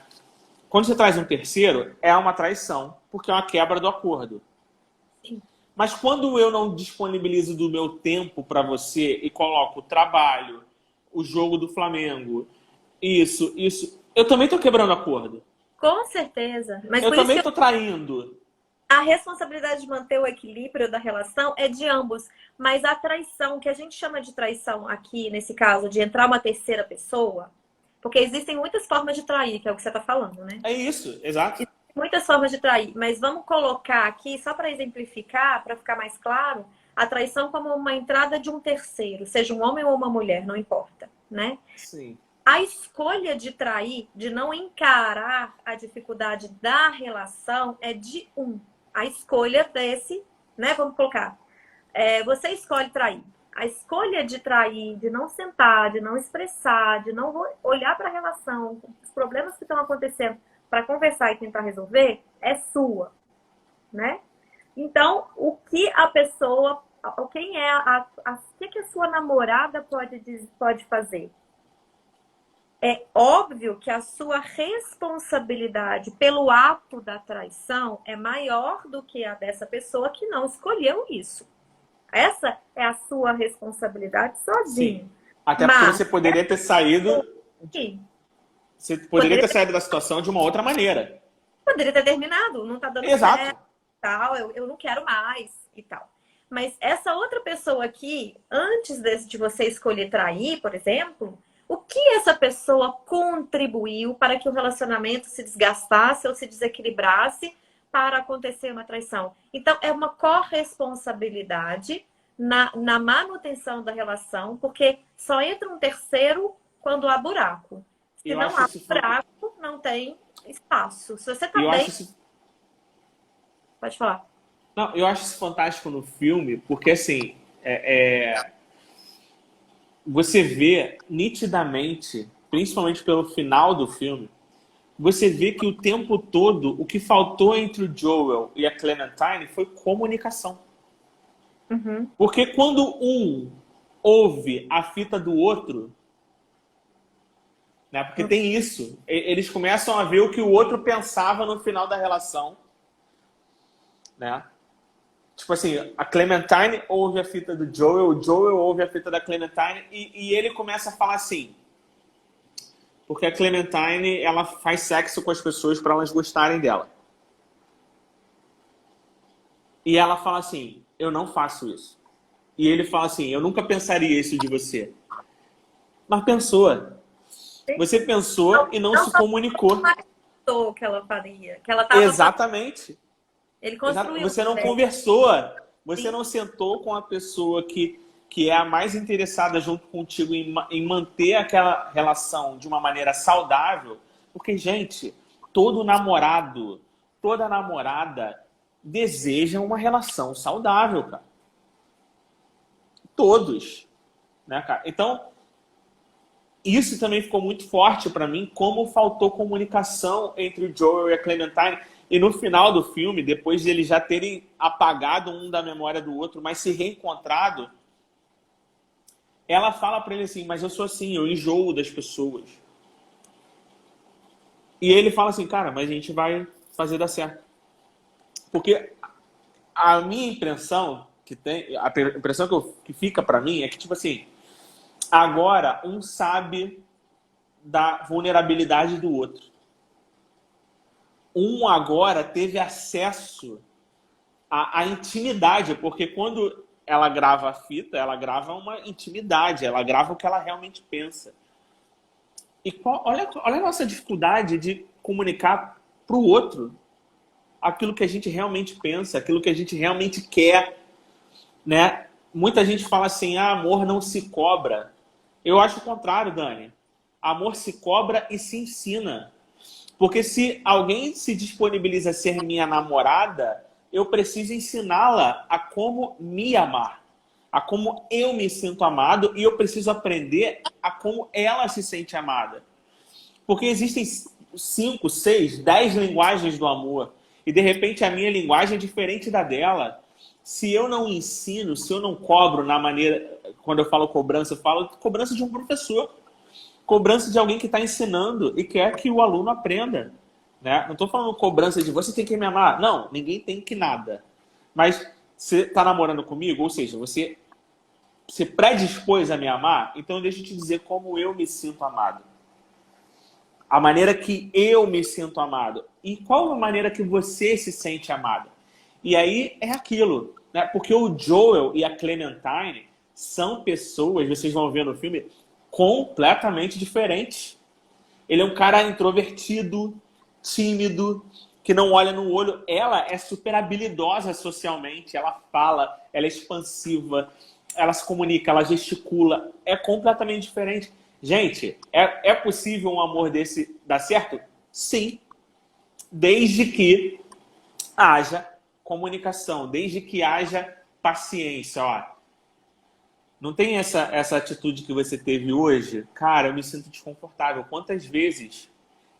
Quando você traz um terceiro, é uma traição, porque é uma quebra do acordo. Sim. Mas quando eu não disponibilizo do meu tempo para você e coloco o trabalho, o jogo do Flamengo, isso, eu também tô quebrando acordo. Com certeza. Mas Eu por isso também que tô traindo. a responsabilidade de manter o equilíbrio da relação é de ambos. Mas a traição, que a gente chama de traição aqui, nesse caso, de entrar uma terceira pessoa, porque existem muitas formas de trair, que é o que você está falando, né? É isso, exato. Muitas formas de trair, mas vamos colocar aqui, só para exemplificar, para ficar mais claro, a traição como uma entrada de um terceiro, seja um homem ou uma mulher, não importa, né? Sim. A escolha de trair, de não encarar a dificuldade da relação, é de um. A escolha desse, né? Vamos colocar. Você escolhe trair. A escolha de trair, de não sentar, de não expressar, de não olhar para a relação, os problemas que estão acontecendo, para conversar e tentar resolver, é sua, né? Então, o que a pessoa, quem é o que a sua namorada pode fazer? É óbvio que a sua responsabilidade pelo ato da traição é maior do que a dessa pessoa que não escolheu isso. Essa é a sua responsabilidade sozinho. Sim. Até porque você poderia ter saído. Sim. Você poderia ter saído da situação de uma outra maneira. Poderia ter terminado, não tá dando Exato. certo, tal, eu não quero mais e tal. Mas essa outra pessoa aqui, antes de você escolher trair, por exemplo, o que essa pessoa contribuiu para que o relacionamento se desgastasse ou se desequilibrasse para acontecer uma traição? Então, é uma corresponsabilidade na manutenção da relação, porque só entra um terceiro quando há buraco. Se não há buraco, não tem espaço. Se você tá bem... Pode falar. Não, eu acho isso fantástico no filme, porque assim, você vê nitidamente, principalmente pelo final do filme, você vê que o tempo todo o que faltou entre o Joel e a Clementine foi comunicação. Uhum. Porque quando um ouve a fita do outro, né, porque tem isso, eles começam a ver o que o outro pensava no final da relação, né? Tipo assim, a Clementine ouve a fita do Joel, o Joel ouve a fita da Clementine e ele começa a falar assim, porque a Clementine, ela faz sexo com as pessoas para elas gostarem dela. E ela fala assim, eu não faço isso. E ele fala assim, eu nunca pensaria isso de você. Mas pensou. Você pensou e não se comunicou. Que ela faria, que ela tava... Exatamente. Ele construiu. Você não conversou. Você não sentou com a pessoa que é a mais interessada junto contigo em manter aquela relação de uma maneira saudável. Porque, gente, todo namorado, toda namorada deseja uma relação saudável, cara. Todos. Né, cara? Então, isso também ficou muito forte para mim, como faltou comunicação entre o Joel e a Clementine. E no final do filme, depois de eles já terem apagado um da memória do outro, mas se reencontrado, ela fala para ele assim, mas eu sou assim, eu enjoo das pessoas. E ele fala assim, cara, mas a gente vai fazer dar certo. Porque a minha impressão que tem, a impressão que fica para mim é que, tipo assim, agora um sabe da vulnerabilidade do outro. Um agora teve acesso à intimidade, porque quando ela grava a fita, ela grava uma intimidade, ela grava o que ela realmente pensa. E olha a nossa dificuldade de comunicar para o outro aquilo que a gente realmente pensa, aquilo que a gente realmente quer, né? Muita gente fala assim, amor não se cobra. Eu acho o contrário, Dani. Amor se cobra e se ensina. Porque se alguém se disponibiliza a ser minha namorada, eu preciso ensiná-la a como me amar, a como eu me sinto amado, e eu preciso aprender a como ela se sente amada. Porque existem 5, 6, 10 linguagens do amor. E de repente a minha linguagem é diferente da dela. Se eu não ensino, se eu não cobro na maneira... Quando eu falo cobrança, eu falo cobrança de um professor. Cobrança de alguém que está ensinando e quer que o aluno aprenda. Né? Não estou falando cobrança de você tem que me amar. Não, ninguém tem que nada. Mas você está namorando comigo, ou seja, você se predispôs a me amar, então deixa eu te dizer como eu me sinto amado. A maneira que eu me sinto amado. E qual a maneira que você se sente amado? E aí é aquilo, né? Porque o Joel e a Clementine são pessoas, vocês vão ver no filme, completamente diferentes. Ele é um cara introvertido, tímido, que não olha no olho. Ela é super habilidosa socialmente, ela fala, ela é expansiva, ela se comunica, ela gesticula. É completamente diferente. Gente, é possível um amor desse dar certo? Sim. Desde que haja comunicação, desde que haja paciência. Ó, não tem essa atitude que você teve hoje? Cara, eu me sinto desconfortável. Quantas vezes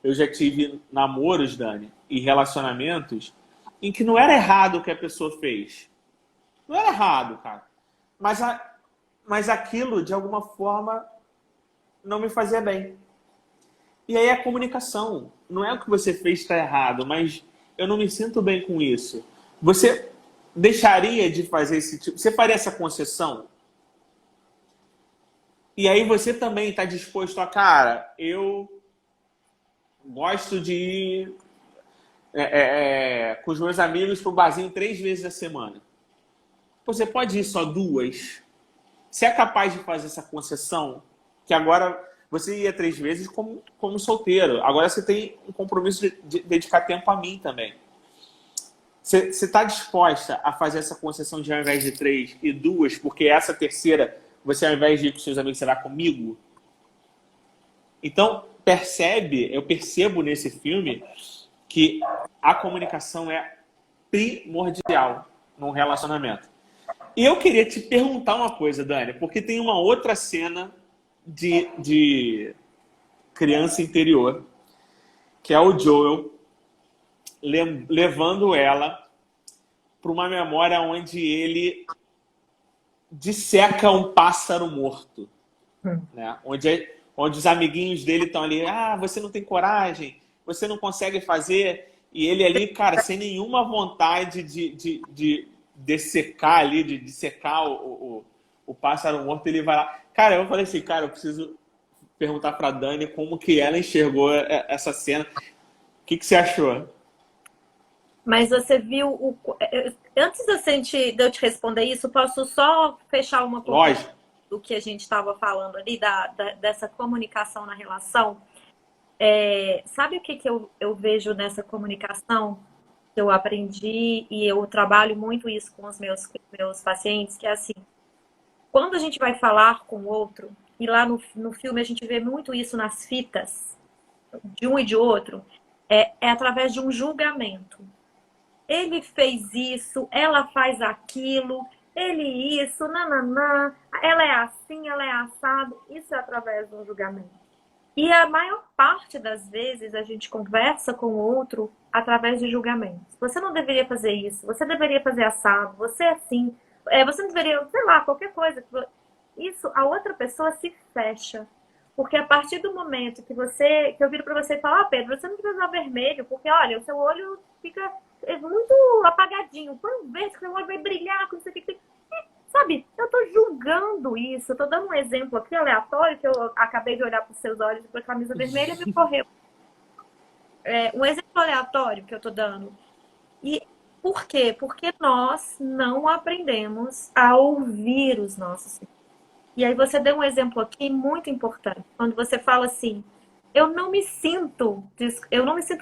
eu já tive namoros, Dani, e relacionamentos em que não era errado o que a pessoa fez. Não era errado, cara. Mas aquilo, de alguma forma, não me fazia bem. E aí a comunicação. Não é o que você fez está errado, mas eu não me sinto bem com isso. Você deixaria de fazer esse tipo... Você faria essa concessão? E aí você também está disposto a... Cara, eu gosto de ir com os meus amigos pro barzinho 3 vezes a semana. Você pode ir só 2? Você é capaz de fazer essa concessão? Que agora você ia 3 vezes como solteiro. Agora você tem um compromisso de dedicar tempo a mim também. Você está disposta a fazer essa concessão de ao invés de 3 e 2, porque essa terceira, você ao invés de ir com seus amigos, você vai comigo? Então, eu percebo nesse filme que a comunicação é primordial num relacionamento. E eu queria te perguntar uma coisa, Dani, porque tem uma outra cena de criança interior, que é o Joel levando ela para uma memória onde ele disseca um pássaro morto. Né? Onde os amiguinhos dele estão ali, você não tem coragem, você não consegue fazer, e ele ali, cara, sem nenhuma vontade de dessecar ali, de dissecar o pássaro morto, ele vai lá. Cara, eu falei assim, cara, eu preciso perguntar pra Dani como que ela enxergou essa cena. O que você achou? Mas você viu... Antes de eu te responder isso, posso só fechar uma coisa do que a gente estava falando ali, dessa comunicação na relação? Sabe o que eu vejo nessa comunicação que eu aprendi e eu trabalho muito isso com os meus pacientes, que é assim, quando a gente vai falar com o outro, e lá no filme a gente vê muito isso nas fitas, de um e de outro, é através de um julgamento. Ele fez isso, ela faz aquilo, ele isso, nananã, ela é assim, ela é assado. Isso é através de um julgamento. E a maior parte das vezes a gente conversa com o outro através de julgamentos. Você não deveria fazer isso, você deveria fazer assado, você é assim, você não deveria, sei lá, qualquer coisa. Isso, a outra pessoa se fecha. Porque a partir do momento que eu viro pra você e falo, Pedro, você não precisa usar vermelho, porque olha, o seu olho fica muito apagadinho. Põe um verde, seu olho vai brilhar, com isso aqui. Sabe, eu tô julgando isso, eu tô dando um exemplo aqui aleatório, que eu acabei de olhar pros seus olhos com a camisa vermelha e me correu. Um exemplo aleatório que eu tô dando. E por quê? Porque nós não aprendemos a ouvir os nossos filhos. E aí você deu um exemplo aqui muito importante. Quando você fala assim, eu não me sinto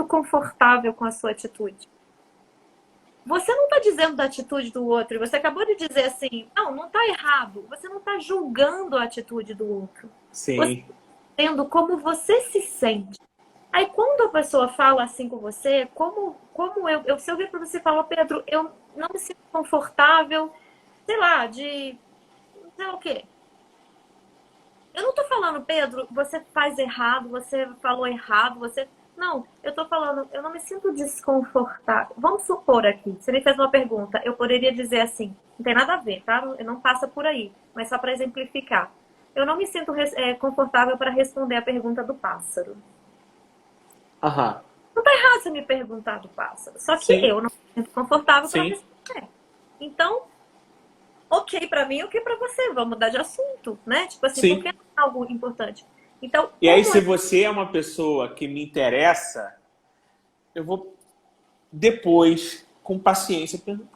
confortável com a sua atitude. você não está dizendo da atitude do outro. Você acabou de dizer assim, não está errado. Você não está julgando a atitude do outro. Você Sim, está dizendo como você se sente. Aí quando a pessoa fala assim com você, se eu vir para você e falar, Pedro, eu não me sinto confortável, sei lá, de sei lá o quê. Eu não tô falando, Pedro, você faz errado, você falou errado, você. Não, eu tô falando, eu não me sinto desconfortável. Vamos supor aqui, você me fez uma pergunta, eu poderia dizer assim, não tem nada a ver, tá? Não passa por aí, mas só para exemplificar. Eu não me sinto confortável para responder a pergunta do pássaro. aham, Não tá errado você me perguntar do pássaro, só que sim, eu não me sinto confortável para sim, responder. Então, ok para mim, ok para você, vamos mudar de assunto, né? Tipo assim, porque sim. é algo importante. Então, E aí, como se é você é uma pessoa que me interessa, eu vou depois, com paciência, perguntar,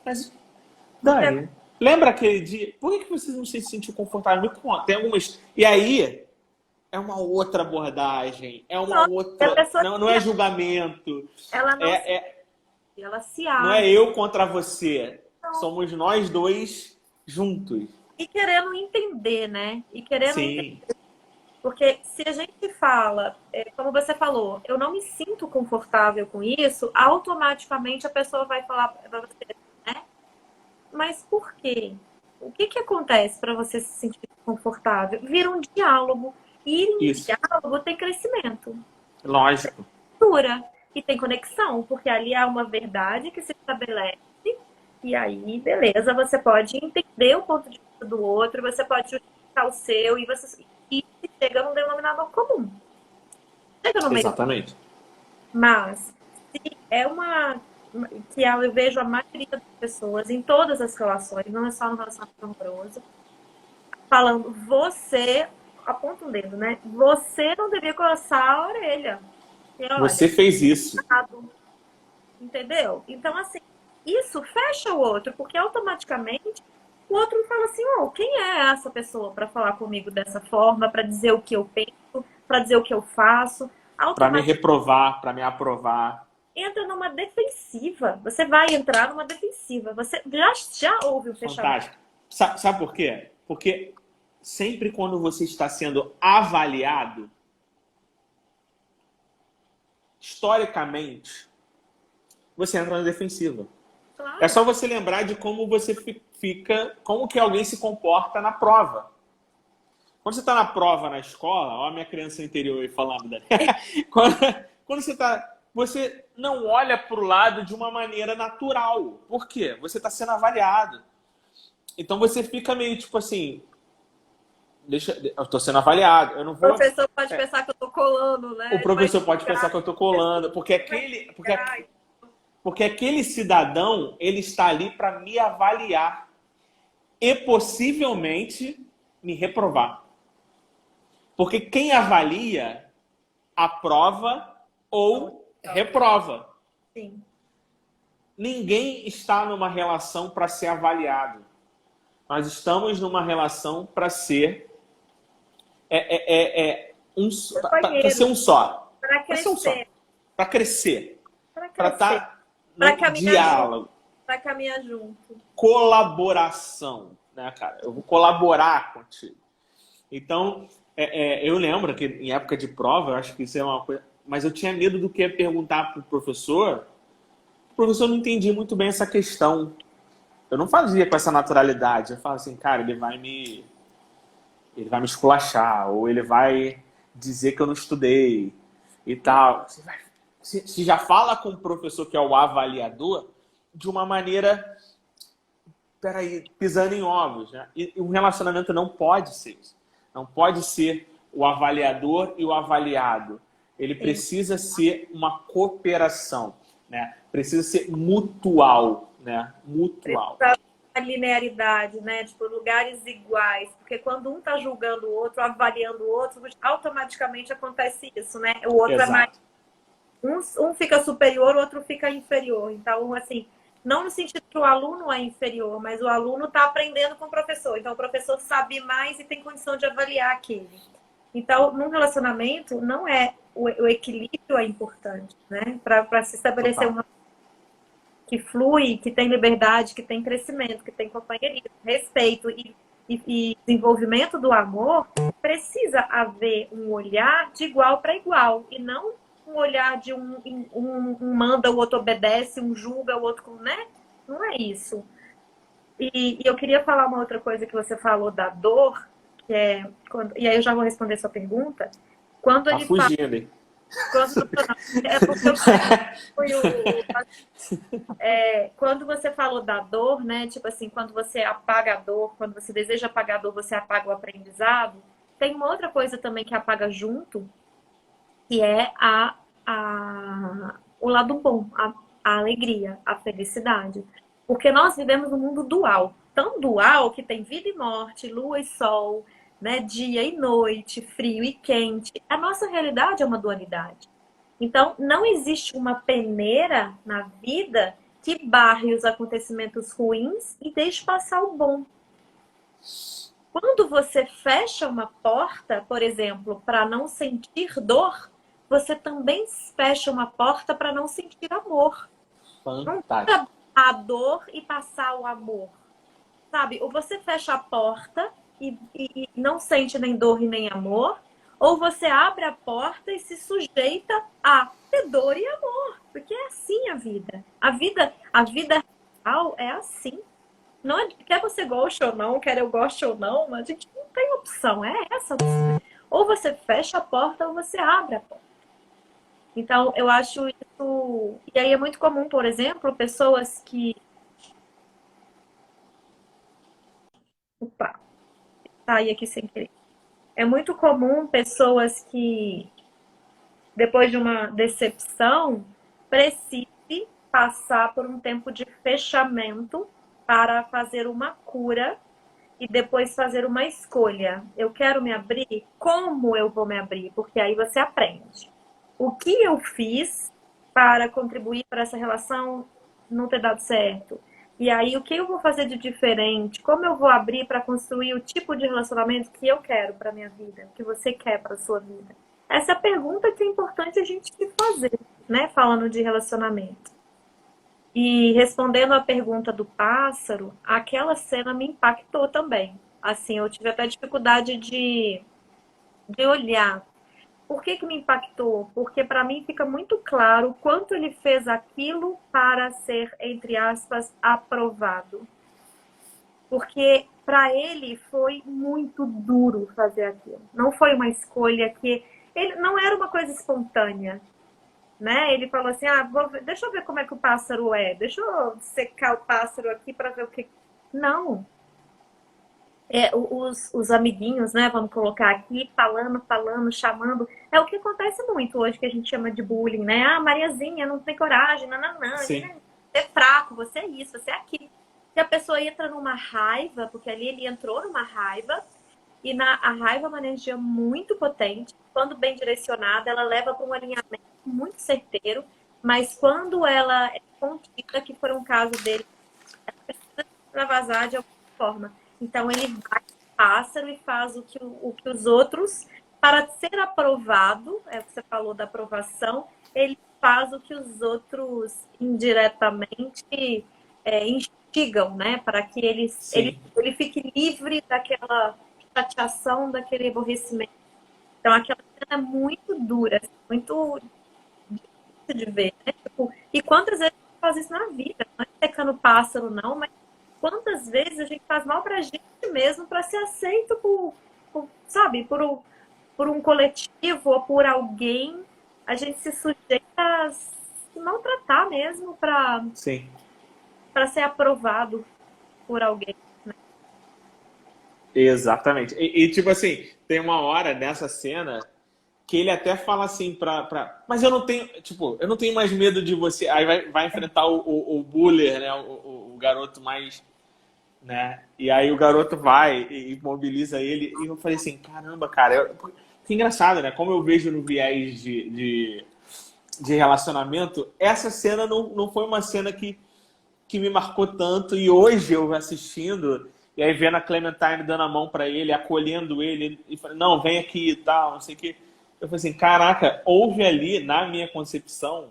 mas você Dani, lembra aquele dia? Por que você não se sentiu confortável? Me conta. Tem algumas. E aí, é uma outra abordagem, é uma só a outra. pessoa Não, não é julgamento. ela não se, É, é, ela se não é abre. eu contra você. Então, Somos nós dois juntos. e querendo entender, né? E querendo entender. Sim, Porque se a gente fala, como você falou, eu não me sinto confortável com isso, automaticamente a pessoa vai falar para você, né? Mas por quê? O que que acontece para você se sentir confortável? Vira um diálogo. E em isso. diálogo tem crescimento. Lógico. Dura e tem conexão, porque ali há uma verdade que se estabelece, e aí, beleza, você pode entender o ponto de vista do outro, você pode justificar o seu, e chega num denominador comum. Chega no meio. Exatamente. Mas, se é uma. Que eu vejo a maioria das pessoas em todas as relações, não é só no relacionamento amoroso, falando, você, aponta um dedo, né? Você não deveria coçar a orelha. E olha, Você fez isso. errado. Entendeu? Então, assim, isso fecha o outro, porque automaticamente o outro fala assim: oh, quem é essa pessoa para falar comigo dessa forma, para dizer o que eu penso, para dizer o que eu faço? Para me Automaticamente reprovar, para me aprovar. entra numa defensiva. Você vai entrar numa defensiva. Você já houve o fechamento. Fantástico. Sabe por quê? Porque sempre quando você está sendo avaliado, historicamente, você entra na defensiva. É Claro. só você lembrar de como você fica, como que alguém se comporta na prova. Quando você está na prova na escola, ó a minha criança interior aí falando, Dani. quando, quando você está, você não olha para o lado de uma maneira natural. Por quê? Você está sendo avaliado. Então você fica meio tipo assim, eu estou sendo avaliado, eu não O vou. professor pode pensar que eu tô colando, O né? Ele vai professor pode pensar xingar, que eu estou colando, porque vai aquele, porque, xingar. porque aquele cidadão ele está ali para me avaliar e possivelmente me reprovar. Porque quem avalia aprova ou reprova. Sim. Ninguém está numa relação para ser avaliado. Nós estamos numa relação para ser para ser Companheiros, um só. para Para ser um só. crescer, Para crescer. para Para crescer, estar para no caminhar junto, diálogo. para caminhar junto. Colaboração. Né, cara? Eu vou colaborar contigo. Então, eu lembro que em época de prova, eu acho que isso é uma coisa. Mas eu tinha medo do que perguntar para o professor. O professor não entendia muito bem essa questão. Eu não fazia com essa naturalidade. Eu falava assim, cara, ele vai me esculachar, ou ele vai dizer que eu não estudei e tal. Você já fala com o professor que é o avaliador de uma maneira, peraí, pisando em ovos, né? E um relacionamento não pode ser isso. Não pode ser o avaliador e o avaliado. Ele Sim. precisa ser uma cooperação, né? Precisa ser mutual, né? Mutual. A linearidade, né? Tipo, lugares iguais. Porque quando um tá julgando o outro, avaliando o outro, automaticamente acontece isso, né? O outro é mais. Exato. Um fica superior, o outro fica inferior. Então, assim, não no sentido que o aluno é inferior, mas o aluno está aprendendo com o professor. Então, o professor sabe mais e tem condição de avaliar aquele. Então, num relacionamento, não é o equilíbrio é importante, né? Para se estabelecer Total. uma. que flui, que tem liberdade, que tem crescimento, que tem companheirismo, respeito e desenvolvimento do amor, precisa haver um olhar de igual para igual e não um olhar de um manda, o outro obedece, um julga, o outro, né? Não é isso. E eu queria falar uma outra coisa que você falou da dor, que é e aí eu já vou responder sua pergunta. Quando Tá ele fala, fugindo, hein? é porque eu fui quando você falou da dor, né? Tipo assim, quando você apaga a dor, quando você deseja apagar a dor, você apaga o aprendizado. Tem uma outra coisa também que apaga junto, que é o lado bom, a alegria, a felicidade. Porque nós vivemos num mundo dual. Tão dual que tem vida e morte, lua e sol, né? Dia e noite, frio e quente. A nossa realidade é uma dualidade. Então, não existe uma peneira na vida que barre os acontecimentos ruins e deixe passar o bom. Quando você fecha uma porta, por exemplo, para não sentir dor, você também fecha uma porta para não sentir amor. Não Fantástico. a dor e passar o amor. Sabe? Ou você fecha a porta e não sente nem dor e nem amor, ou você abre a porta e se sujeita a ter dor e amor. Porque é assim a vida. A vida real é assim. Não é, quer você goste ou não, quer eu goste ou não, a gente não tem opção. É essa opção. Ou você fecha a porta ou você abre a porta. Então, eu acho isso. E aí é muito comum, por exemplo, pessoas que. Opa, saí aqui sem querer. É muito comum pessoas que, depois de uma decepção, precise passar por um tempo de fechamento para fazer uma cura e depois fazer uma escolha. Eu quero me abrir? Como eu vou me abrir? Porque aí você aprende. O que eu fiz para contribuir para essa relação não ter dado certo? E aí, o que eu vou fazer de diferente? Como eu vou abrir para construir o tipo de relacionamento que eu quero para minha vida, que você quer para a sua vida? Essa é a pergunta que é importante a gente se fazer, né? Falando de relacionamento. E respondendo à pergunta do pássaro, aquela cena me impactou também. Assim, eu tive até dificuldade de olhar. Por que me impactou? Porque para mim fica muito claro o quanto ele fez aquilo para ser, entre aspas, aprovado. Porque para ele foi muito duro fazer aquilo. Não foi uma escolha que ele não era uma coisa espontânea, né? Ele falou assim: "Ah, deixa eu ver como é que o pássaro é. Deixa eu secar o pássaro aqui para ver o que". Não. Os amiguinhos, né? Vamos colocar aqui, falando, chamando. É o que acontece muito hoje, que a gente chama de bullying, né? Ah, Mariazinha, não tem coragem, nananã, Sim. você é fraco, você é isso, você é aquilo. E a pessoa entra numa raiva, porque ali ele entrou numa raiva, e a raiva é uma energia muito potente. Quando bem direcionada, ela leva para um alinhamento muito certeiro, mas quando ela é contida, que foi um caso dele, ela precisa extravasar de alguma forma. Então ele vai pássaro e faz o que os outros, para ser aprovado, é o que você falou da aprovação, ele faz o que os outros indiretamente instigam, né? Para que ele fique livre daquela chateação, daquele aborrecimento. Então aquela cena é muito dura, muito difícil de ver, né? Tipo, e quantas vezes a gente faz isso na vida? Não é secando pássaro, não, mas quantas vezes a gente faz mal pra gente mesmo para ser aceito sabe, por um coletivo ou por alguém. A gente se sujeita a se maltratar mesmo para ser aprovado por alguém. Exatamente. Tipo assim, tem uma hora nessa cena que ele até fala assim mas eu não tenho, tipo, eu não tenho mais medo de você. Aí vai enfrentar o bully, né? O garoto mais, né? E aí o garoto vai e mobiliza ele. E eu falei assim, caramba, cara. Que engraçado, né? Como eu vejo no viés de relacionamento, essa cena não foi uma cena que me marcou tanto. E hoje eu assistindo, e aí vendo a Clementine dando a mão pra ele, acolhendo ele, e falando, não, vem aqui e tal, não sei o que. Eu falei assim, caraca, houve ali, na minha concepção,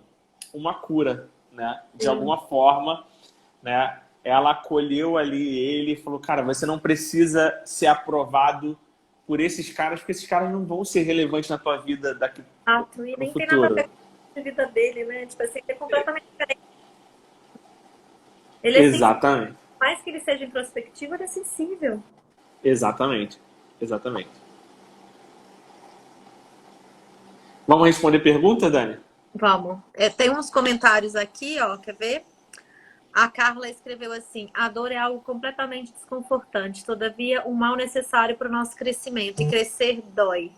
uma cura. né? De Sim. alguma forma, né? Ela acolheu ali ele e falou, cara, você não precisa ser aprovado por esses caras, porque esses caras não vão ser relevantes na tua vida daqui Exato. E no nem tem nada a ver futuro. com a vida dele, né? Tipo assim, é completamente diferente. Ele é sensível, Exatamente. mais que ele seja introspectivo, ele é sensível. Exatamente. Exatamente. Vamos responder pergunta, Dani? Vamos. Tem uns comentários aqui, ó, quer ver? A Carla escreveu assim: a dor é algo completamente desconfortante, todavia um mal necessário para o nosso crescimento. E crescer dói.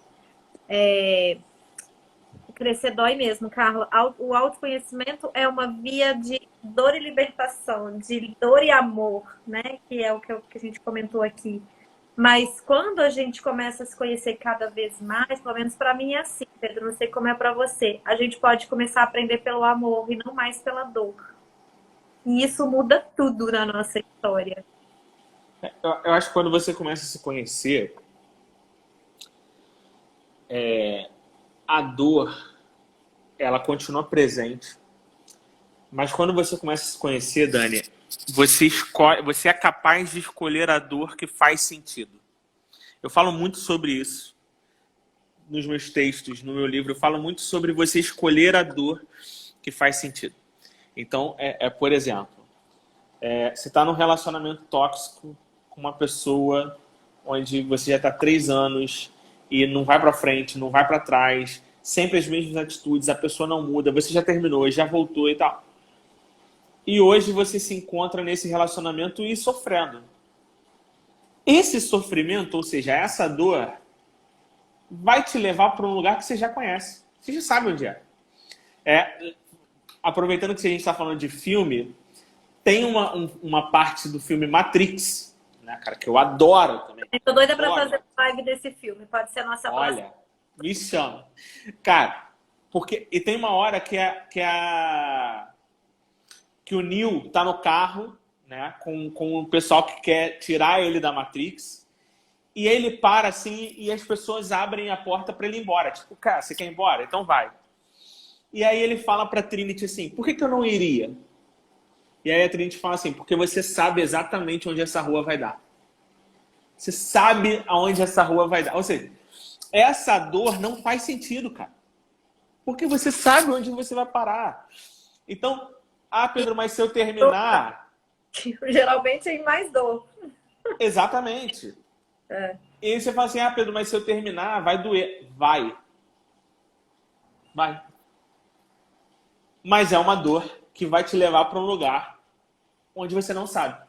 Crescer dói mesmo, Carla. O autoconhecimento é uma via de dor e libertação, de dor e amor, né? Que é o que a gente comentou aqui. Mas quando a gente começa a se conhecer cada vez mais, pelo menos para mim é assim, Pedro, não sei como é para você, a gente pode começar a aprender pelo amor e não mais pela dor. E isso muda tudo na nossa história. Eu acho que quando você começa a se conhecer, a dor, ela continua presente. Mas quando você começa a se conhecer, Dani, você é capaz de escolher a dor que faz sentido. Eu falo muito sobre isso nos meus textos, no meu livro. Eu falo muito sobre você escolher a dor que faz sentido. Então, por exemplo, você está num relacionamento tóxico com uma pessoa onde você já está 3 anos e não vai para frente, não vai para trás, sempre as mesmas atitudes, a pessoa não muda, você já terminou, já voltou e tal. E hoje você se encontra nesse relacionamento e sofrendo. Esse sofrimento, ou seja, essa dor, vai te levar para um lugar que você já conhece. Você já sabe onde é. Aproveitando que a gente está falando de filme, tem uma parte do filme Matrix, né, cara, que eu adoro também. Eu tô doida para Adoro. fazer live desse filme. Pode ser a nossa próxima. Olha, me chama. Cara, e tem uma hora que o Neo tá no carro, né, com o pessoal que quer tirar ele da Matrix, e ele para assim e as pessoas abrem a porta para ele ir embora. Tipo, cara, você quer ir embora? Então vai. E aí ele fala pra Trinity assim, por que eu não iria? E aí a Trinity fala assim, porque você sabe exatamente onde essa rua vai dar. Você sabe aonde essa rua vai dar. Ou seja, essa dor não faz sentido, cara. Porque você sabe onde você vai parar. Então, Pedro, mas se eu terminar... Geralmente tem mais dor. Exatamente. E aí você fala assim, Pedro, mas se eu terminar, vai doer. Vai. Vai. Mas é uma dor que vai te levar para um lugar onde você não sabe.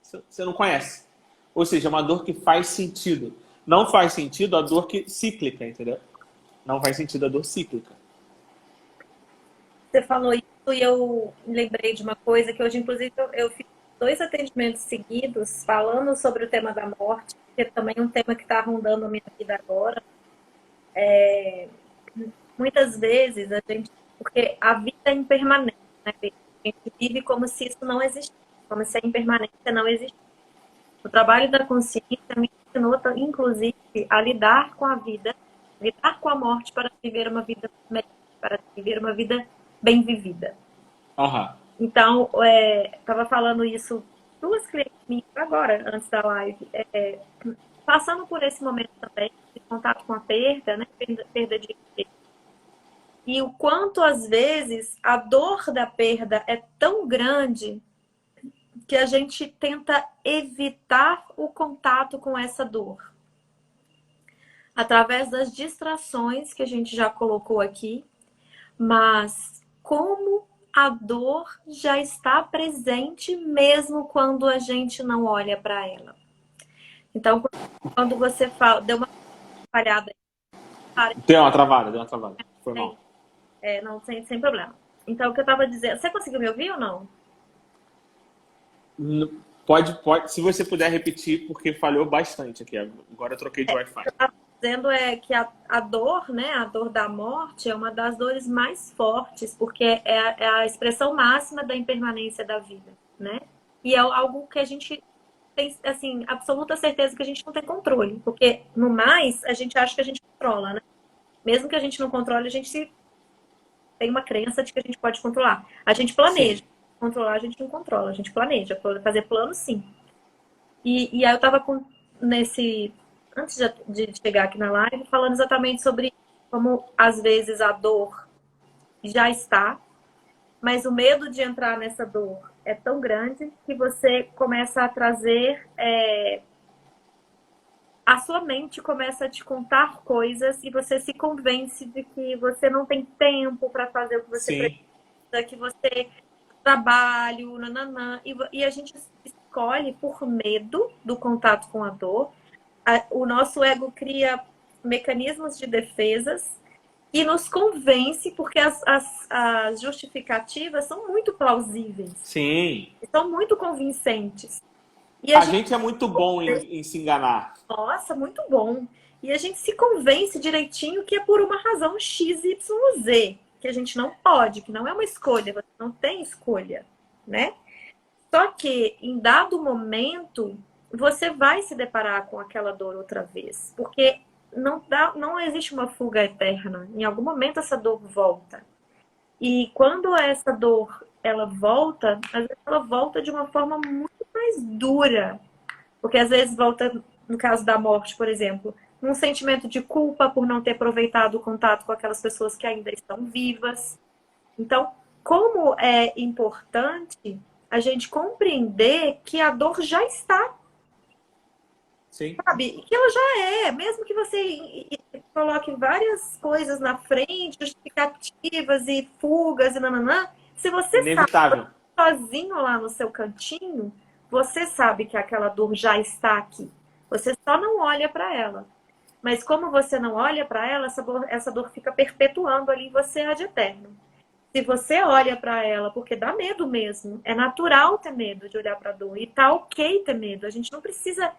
Você não conhece. Ou seja, é uma dor que faz sentido. Não faz sentido a dor cíclica, entendeu? Não faz sentido a dor cíclica. Você falou isso e eu lembrei de uma coisa que hoje, inclusive, eu fiz 2 atendimentos seguidos falando sobre o tema da morte, que é também um tema que está rondando a minha vida agora. Muitas vezes a gente... Porque a vida é impermanente, né? A gente vive como se isso não existisse, como se a impermanência não existisse. O trabalho da consciência me ensinou, inclusive, a lidar com a vida, lidar com a morte para viver uma vida melhor, para viver uma vida bem vivida. Aham. Então, estava falando isso 2 clientes minhas agora, antes da live, passando por esse momento também, de contato com a perda, né? Perda de emprego. E o quanto, às vezes, a dor da perda é tão grande que a gente tenta evitar o contato com essa dor. Através das distrações que a gente já colocou aqui, mas como a dor já está presente mesmo quando a gente não olha para ela. Então, quando você fala, deu uma falhada. Deu uma travada. Foi mal. Não, sem problema. Então, o que eu estava dizendo... Você conseguiu me ouvir ou não? Pode. Se você puder repetir, porque falhou bastante aqui. Agora eu troquei de Wi-Fi. O que eu estava dizendo é que a dor, né? A dor da morte é uma das dores mais fortes, porque é a expressão máxima da impermanência da vida, né? E é algo que a gente tem, assim, absoluta certeza que a gente não tem controle. Porque, no mais, a gente acha que a gente controla, né? Mesmo que a gente não controle, a gente se tem uma crença de que a gente pode controlar. A gente planeja. Sim. Controlar a gente não controla, a gente planeja. Fazer plano, sim. E aí eu tava antes de chegar aqui na live, falando exatamente sobre como às vezes a dor já está, mas o medo de entrar nessa dor é tão grande que você começa a trazer a sua mente começa a te contar coisas e você se convence de que você não tem tempo para fazer o que você Sim. precisa, que você trabalho, nananã, e a gente escolhe por medo do contato com a dor. O nosso ego cria mecanismos de defesas e nos convence porque as justificativas são muito plausíveis, Sim. são muito convincentes. E a A gente, gente é muito bom em se enganar. nossa, muito bom. E a gente se convence direitinho que é por uma razão X, Y, Z, que a gente não pode, que não é uma escolha, você não tem escolha, né? Só que em dado momento você vai se deparar com aquela dor outra vez, porque não existe uma fuga eterna. Em algum momento essa dor volta. E quando essa dor ela volta, às vezes ela volta de uma forma muito mais dura, porque às vezes volta, no caso da morte, por exemplo, um sentimento de culpa por não ter aproveitado o contato com aquelas pessoas que ainda estão vivas. Então, como é importante a gente compreender que a dor já está, Sim. sabe? Que ela já é, mesmo que você coloque várias coisas na frente, justificativas e fugas e nananã, se você sabe Inevitável. sozinho lá no seu cantinho, você sabe que aquela dor já está aqui. Você só não olha para ela. Mas como você não olha para ela, essa dor fica perpetuando ali em você ad eterno. Se você olha para ela, porque dá medo mesmo, é natural ter medo de olhar para a dor e tá ok ter medo. A gente não precisa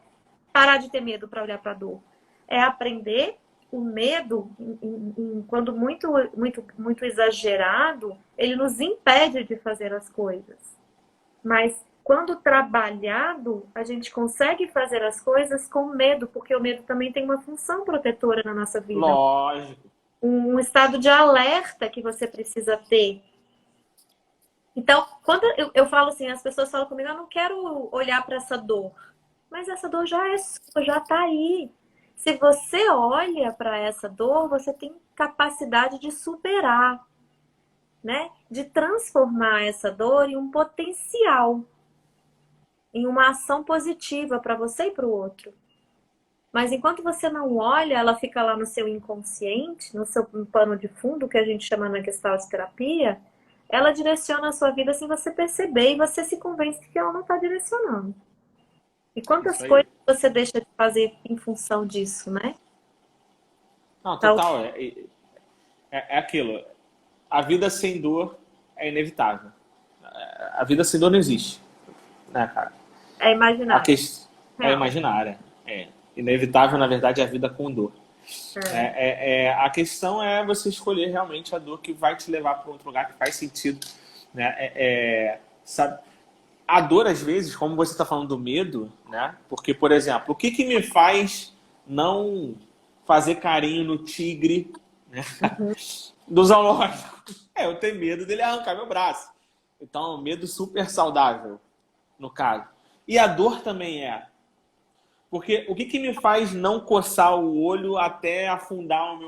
parar de ter medo para olhar para a dor. É aprender o medo, quando muito exagerado, ele nos impede de fazer as coisas. Mas quando trabalhado, a gente consegue fazer as coisas com medo, porque o medo também tem uma função protetora na nossa vida. Lógico. Um estado de alerta que você precisa ter. Então, quando eu falo assim, as pessoas falam comigo, eu não quero olhar para essa dor. Mas essa dor já é sua, já está aí. Se você olha para essa dor, você tem capacidade de superar, né? De transformar essa dor em um potencial, em uma ação positiva para você e para o outro. Mas enquanto você não olha, ela fica lá no seu inconsciente, no seu pano de fundo, que a gente chama na Gestalt terapia, ela direciona a sua vida sem você perceber e você se convence que ela não está direcionando. E quantas Isso aí. coisas você deixa de fazer em função disso, né? Não, Então, total. É aquilo. A vida sem dor é inevitável. A vida sem dor não existe. Né, cara? é A imaginar. questão é Real. imaginária. É. Inevitável, na verdade, é a vida com dor. É. A questão é você escolher realmente a dor que vai te levar para outro lugar que faz sentido. Né? Sabe? A dor, às vezes, como você está falando do medo, né? Porque, por exemplo, o que me faz não fazer carinho no tigre, né? Uhum. Do zoológico? Eu tenho medo dele arrancar meu braço. Então, é um medo super saudável, no caso. E a dor também é. Porque o que me faz não coçar o olho até afundar o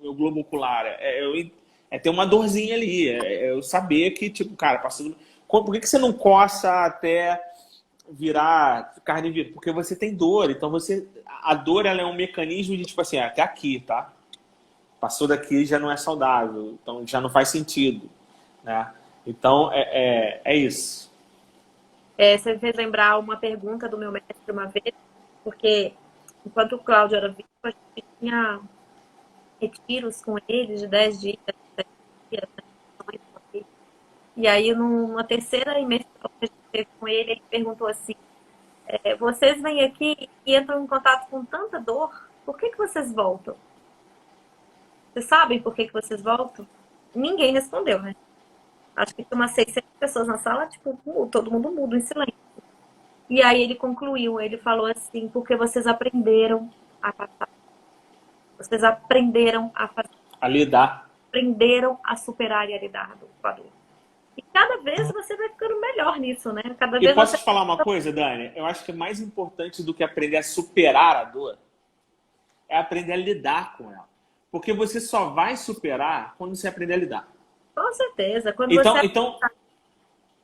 meu globo ocular? É ter uma dorzinha ali. É eu saber que, tipo, cara, passando. Por que você não coça até virar carne viva? Porque você tem dor. Então a dor ela é um mecanismo de tipo assim, até aqui, tá? Passou daqui já não é saudável. Então já não faz sentido, né? Então é isso. Você me fez lembrar uma pergunta do meu mestre uma vez, porque enquanto o Cláudio era vivo, a gente tinha retiros com ele de 10 dias, 10 dias, né? E aí, numa terceira imersão que a gente teve com ele, ele perguntou assim, vocês vêm aqui e entram em contato com tanta dor, por que vocês voltam? Vocês sabem por que vocês voltam? Ninguém respondeu, né? Acho que tinha umas 600 pessoas na sala, tipo, todo mundo mudo em silêncio. E aí ele concluiu, ele falou assim, porque vocês aprenderam a passar. Vocês aprenderam a fazer. A lidar. aprenderam a superar e a lidar com a dor. E cada vez você vai ficando melhor nisso, né? Cada E vez posso você... te falar uma coisa, Dani? Eu acho que mais importante do que aprender a superar a dor é aprender a lidar com ela. Porque você só vai superar quando você aprender a lidar. Com certeza. Quando Então, você... então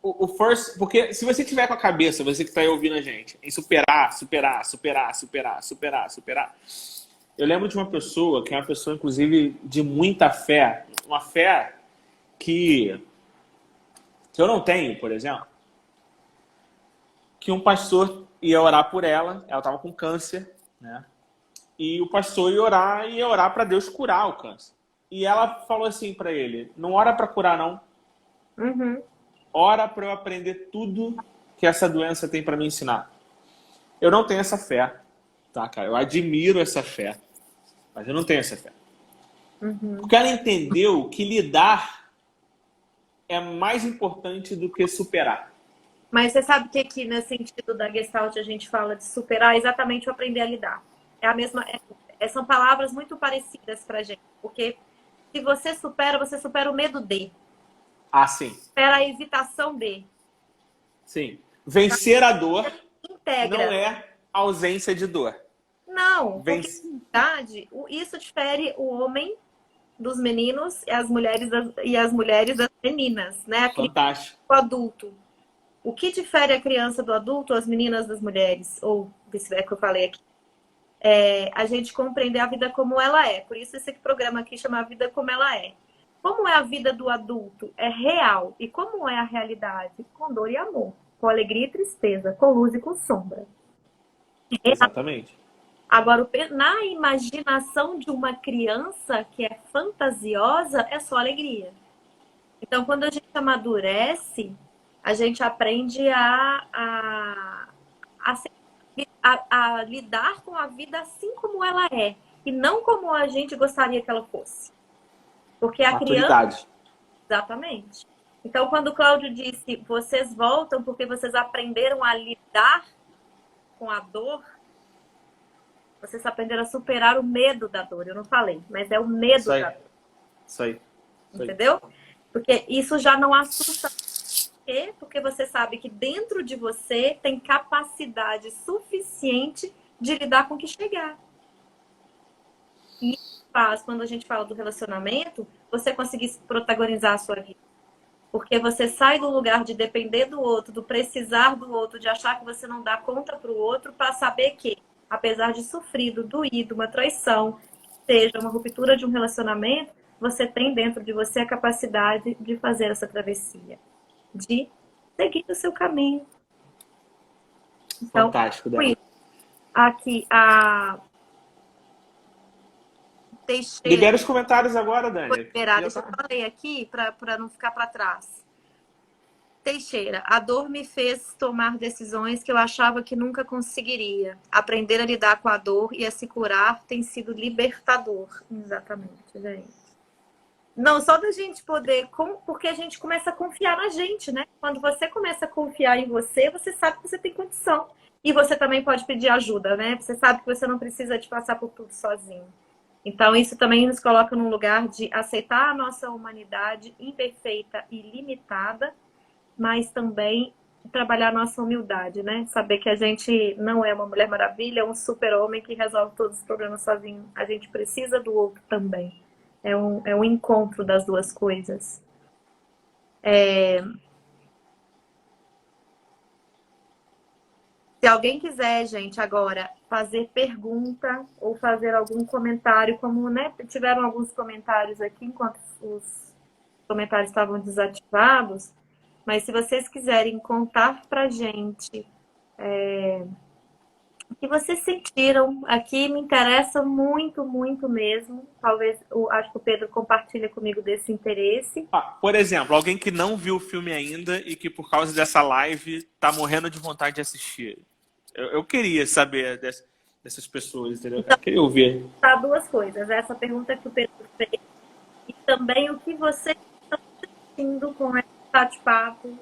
o first... Porque se você tiver com a cabeça, você que está aí ouvindo a gente, em superar, superar, superar, superar, superar, superar. Eu lembro de uma pessoa, que é uma pessoa, inclusive, de muita fé. Uma fé que eu não tenho, por exemplo. Que um pastor ia orar por ela. Ela estava com câncer, né? E o pastor ia orar para Deus curar o câncer. E ela falou assim para ele: não ora para curar, não. Uhum. Ora para eu aprender tudo que essa doença tem para me ensinar. Eu não tenho essa fé, tá, cara? Eu admiro essa fé, mas eu não tenho essa fé. Uhum. Porque ela entendeu que lidar é mais importante do que superar. Mas você sabe que aqui, nesse sentido da Gestalt, a gente fala de superar exatamente o aprender a lidar. É a mesma, são palavras muito parecidas pra gente. Porque se você supera o medo de. Ah, sim. Supera a hesitação de. Sim. Vencer a dor Integra. não é ausência de dor. Não, porque Vence... na verdade, isso difere o homem dos meninos e as mulheres das meninas, né? A criança Fantástico. do adulto. O que difere a criança do adulto, as meninas das mulheres, ou vice-versa que eu falei aqui, é a gente compreender a vida como ela é. Por isso esse programa aqui chama A Vida Como Ela É. Como é a vida do adulto? É real. E como é a realidade? Com dor e amor, com alegria e tristeza, com luz e com sombra. Exatamente. Agora, na imaginação de uma criança que é fantasiosa, é só alegria. Então, quando a gente amadurece, a gente aprende a lidar com a vida assim como ela é. E não como a gente gostaria que ela fosse. Porque a criança... Maturidade. Exatamente. Então, quando o Cláudio disse, vocês voltam porque vocês aprenderam a lidar com a dor, vocês aprenderam a superar o medo da dor. Eu não falei, mas é o medo da dor. Isso aí. Entendeu? Porque isso já não assusta. Por quê? Porque você sabe que dentro de você tem capacidade suficiente de lidar com o que chegar. E isso faz, quando a gente fala do relacionamento, você conseguir protagonizar a sua vida. Porque você sai do lugar de depender do outro, do precisar do outro, de achar que você não dá conta para o outro, para saber que, apesar de sofrido, doído, uma traição, seja uma ruptura de um relacionamento, você tem dentro de você a capacidade de fazer essa travessia, de seguir o seu caminho. Então, fantástico, Débora. aqui, a Teixeira... Libera os comentários agora, Dani. Vou liberar, deixa eu falar aqui para não ficar para trás. Teixeira, a dor me fez tomar decisões que eu achava que nunca conseguiria. Aprender a lidar com a dor e a se curar tem sido libertador. Exatamente, gente. Não, só da gente poder... Porque a gente começa a confiar na gente, né? Quando você começa a confiar em você, você sabe que você tem condição. E você também pode pedir ajuda, né? Você sabe que você não precisa de passar por tudo sozinho. Então, isso também nos coloca num lugar de aceitar a nossa humanidade imperfeita e limitada, mas também trabalhar a nossa humildade, né? Saber que a gente não é uma Mulher Maravilha, é um super-homem que resolve todos os problemas sozinho. A gente precisa do outro também. É um encontro das duas coisas. Se alguém quiser, gente, agora fazer pergunta ou fazer algum comentário, como, né, tiveram alguns comentários aqui enquanto os comentários estavam desativados, mas se vocês quiserem contar pra gente o que vocês sentiram aqui, me interessa muito, muito mesmo. Talvez, acho que o Pedro compartilha comigo desse interesse. Por exemplo, alguém que não viu o filme ainda e que por causa dessa live tá morrendo de vontade de assistir. Eu queria saber dessas pessoas, entendeu? Então, eu queria ouvir. Tá, duas coisas. Essa pergunta que o Pedro fez e também o que vocês estão sentindo com esse bate-papo,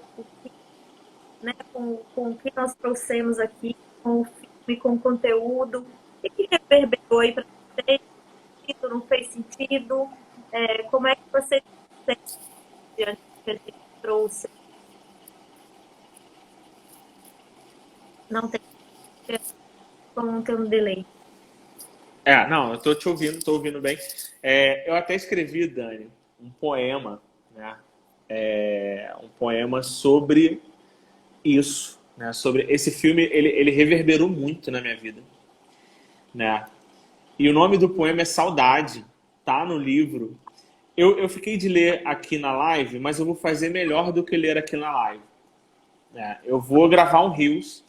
né, com o que nós trouxemos aqui, com o filme, com o conteúdo. O que reverberou aí para vocês? Isso não fez sentido? Como é que você se sente diante do que a gente trouxe? Não tem como ter um delay. Não, eu tô te ouvindo, tô ouvindo bem. Eu até escrevi, Dani, um poema, né? Um poema sobre isso, né? Sobre esse filme, ele reverberou muito na minha vida, né? E o nome do poema é Saudade, tá no livro. Eu fiquei de ler aqui na live, mas eu vou fazer melhor do que ler aqui na live, né? Eu vou gravar um Reels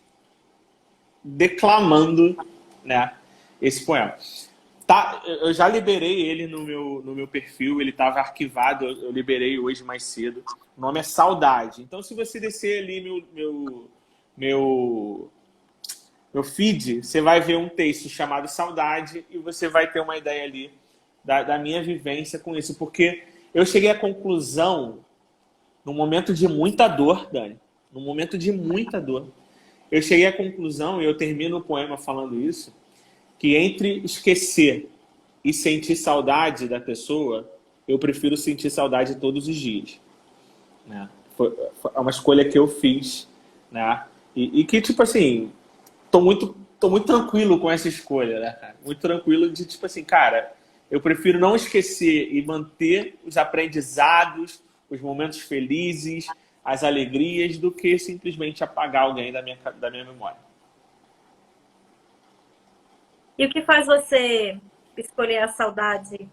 declamando, né, esse poema. Tá, eu já liberei ele no meu perfil, ele estava arquivado, eu liberei hoje mais cedo. O nome é Saudade. Então, se você descer ali meu, meu feed, você vai ver um texto chamado Saudade e você vai ter uma ideia ali da minha vivência com isso. Porque eu cheguei à conclusão, num momento de muita dor, Dani, num momento de muita dor, eu cheguei à conclusão, e eu termino o poema falando isso, que entre esquecer e sentir saudade da pessoa, eu prefiro sentir saudade todos os dias, né? Foi uma escolha que eu fiz, né? E que, tipo assim, tô muito tranquilo com essa escolha, né, cara? Muito tranquilo de, tipo assim, cara, eu prefiro não esquecer e manter os aprendizados, os momentos felizes, as alegrias, do que simplesmente apagar alguém da minha memória. E o que faz você escolher a saudade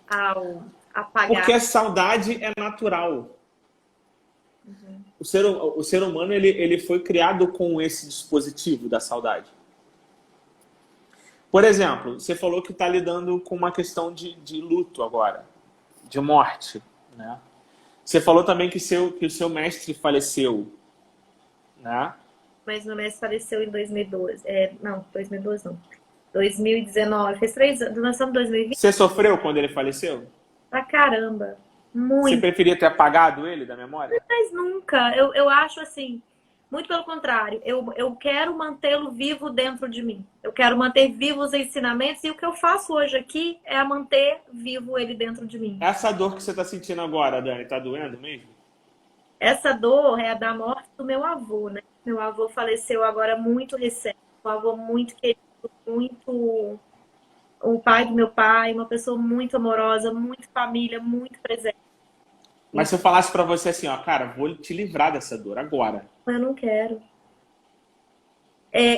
ao Porque apagar? a saudade é natural. O ser humano ele foi criado com esse dispositivo da saudade. Por exemplo, você falou que está lidando com uma questão de luto agora, de morte, né? Você falou também que o seu mestre faleceu, né? Mas meu mestre faleceu em 2012. Não, 2012 não. 2019. Fez 3 anos. Nós estamos em 2020. Você sofreu quando ele faleceu? Pra caramba. Você Muito. preferia ter apagado ele da memória? Mas nunca. Eu acho assim. Muito pelo contrário. Eu quero mantê-lo vivo dentro de mim. Eu quero manter vivos os ensinamentos. E o que eu faço hoje aqui é manter vivo ele dentro de mim. Essa dor que você está sentindo agora, Dani, tá doendo mesmo? Essa dor é a da morte do meu avô, né? Meu avô faleceu agora muito recente. Um avô muito querido, muito o pai do meu pai, uma pessoa muito amorosa, muito família, muito presente. Mas se eu falasse pra você assim, ó, cara, vou te livrar dessa dor agora. Eu não quero.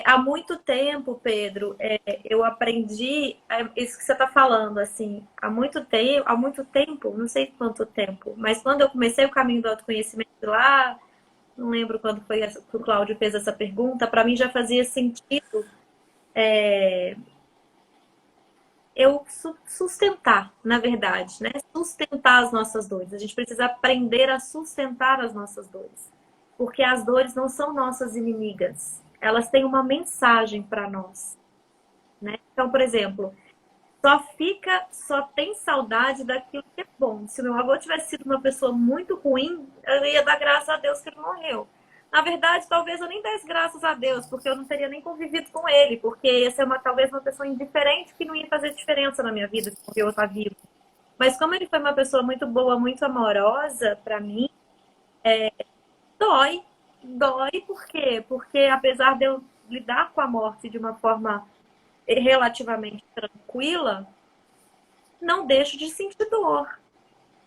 Há muito tempo, Pedro, eu aprendi isso que você está falando, assim, há muito tempo, não sei quanto tempo, mas quando eu comecei o caminho do autoconhecimento lá, não lembro quando foi que o Cláudio fez essa pergunta, para mim já fazia sentido eu sustentar, na verdade, né? Sustentar as nossas dores. A gente precisa aprender a sustentar as nossas dores. Porque as dores não são nossas inimigas. Elas têm uma mensagem para nós, né? Então, por exemplo, só tem saudade daquilo que é bom. Se o meu avô tivesse sido uma pessoa muito ruim, eu ia dar graças a Deus que ele morreu. Na verdade, talvez eu nem desse graças a Deus, porque eu não teria nem convivido com ele, porque ia ser talvez uma pessoa indiferente que não ia fazer diferença na minha vida se eu estar vivo. Mas como ele foi uma pessoa muito boa, muito amorosa para mim, dói. Dói por quê? Porque apesar de eu lidar com a morte de uma forma relativamente tranquila, não deixo de sentir dor,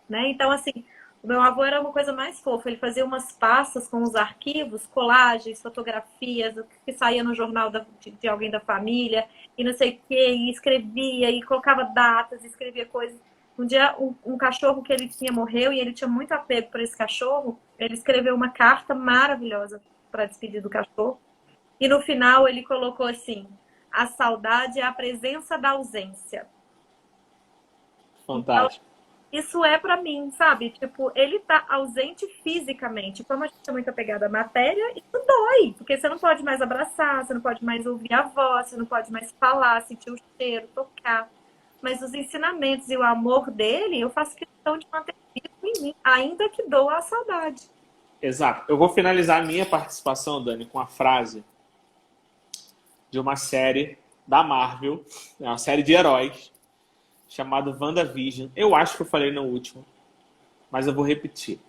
né? Então, assim, o meu avô era uma coisa mais fofa. Ele fazia umas pastas com os arquivos, colagens, fotografias, o que saía no jornal de alguém da família, e não sei o quê, e escrevia, e colocava datas, escrevia coisas. Um dia, um cachorro que ele tinha morreu, e ele tinha muito apego por esse cachorro. Ele escreveu uma carta maravilhosa para despedir do cachorro. E no final ele colocou assim: a saudade é a presença da ausência. Então, Fantástico. isso é pra mim, sabe? Tipo, ele tá ausente fisicamente. Como a gente é muito apegada à matéria, isso dói. Porque você não pode mais abraçar, você não pode mais ouvir a voz, você não pode mais falar, sentir o cheiro, tocar. Mas os ensinamentos e o amor dele, eu faço questão de manter vivo em mim, ainda que doa a saudade. Exato. Eu vou finalizar a minha participação, Dani, com a frase de uma série da Marvel, é uma série de heróis, chamado WandaVision. Eu acho que eu falei no último, mas eu vou repetir.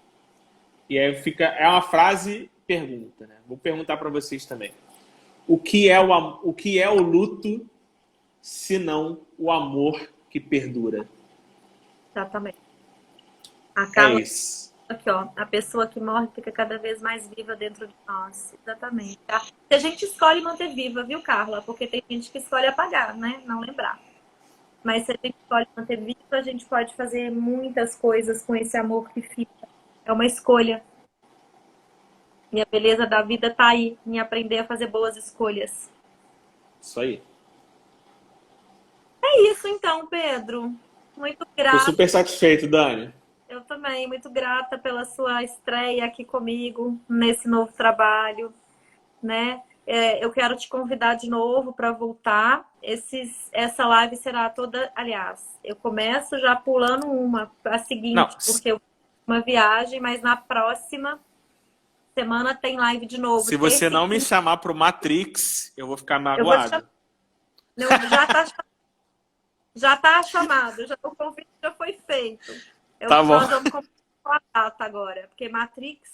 E aí fica, é uma frase pergunta, né? Vou perguntar para vocês também. O que é o luto, se não o amor que perdura? Exatamente. É Acaba isso. aqui, ó. A pessoa que morre fica cada vez mais viva dentro de nós. Exatamente. Tá? Se a gente escolhe manter viva, viu, Carla? Porque tem gente que escolhe apagar, né? Não lembrar. Mas se a gente escolhe manter viva, a gente pode fazer muitas coisas com esse amor que fica. É uma escolha. E a beleza da vida tá aí, em aprender a fazer boas escolhas. Isso aí. É isso então, Pedro. Muito Tô grata. super satisfeito, Dani. Eu também, muito grata pela sua estreia aqui comigo nesse novo trabalho, né? Eu quero te convidar de novo para voltar. Essa live será toda, aliás, eu começo já pulando a Não, seguinte, porque eu vou uma viagem, mas na próxima semana tem live de novo, se você terça e não me quinta. chamar pro Matrix, eu vou ficar Eu vou te chamar. magoado. Não, já tá chamado, o convite já foi feito. Tá bom. Nós vamos começar a data agora, porque Matrix,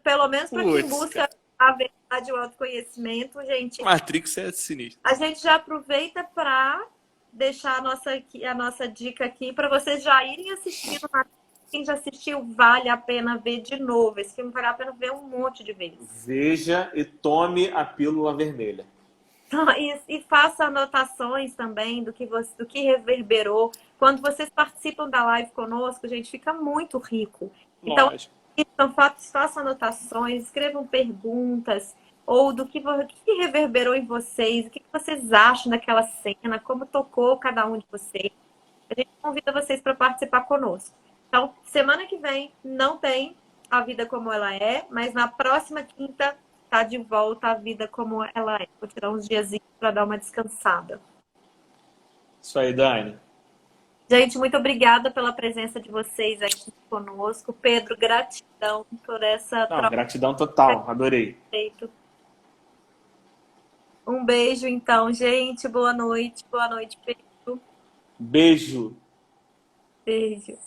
pelo menos para quem Putz, busca cara. a verdade e o autoconhecimento, gente, Matrix é sinistro. a gente já aproveita para deixar a nossa dica aqui para vocês já irem assistindo. Quem já assistiu, vale a pena ver de novo. Esse filme vale a pena ver um monte de vezes. Veja e tome a pílula vermelha. E faça anotações também do que reverberou. Quando vocês participam da live conosco, gente, fica muito rico. Então, Lógico. façam anotações, escrevam perguntas, ou do que reverberou em vocês, o que vocês acham daquela cena, como tocou cada um de vocês. A gente convida vocês para participar conosco. Então, semana que vem não tem A Vida Como Ela É, mas na próxima quinta tá de volta A Vida Como Ela É. Vou tirar uns diazinhos para dar uma descansada. Isso aí, Dani. Gente, muito obrigada pela presença de vocês aqui conosco. Pedro, gratidão por essa Não, troca gratidão total. Adorei. de feito. Um beijo, então, gente. Boa noite. Boa noite, Pedro. Beijo. Beijo.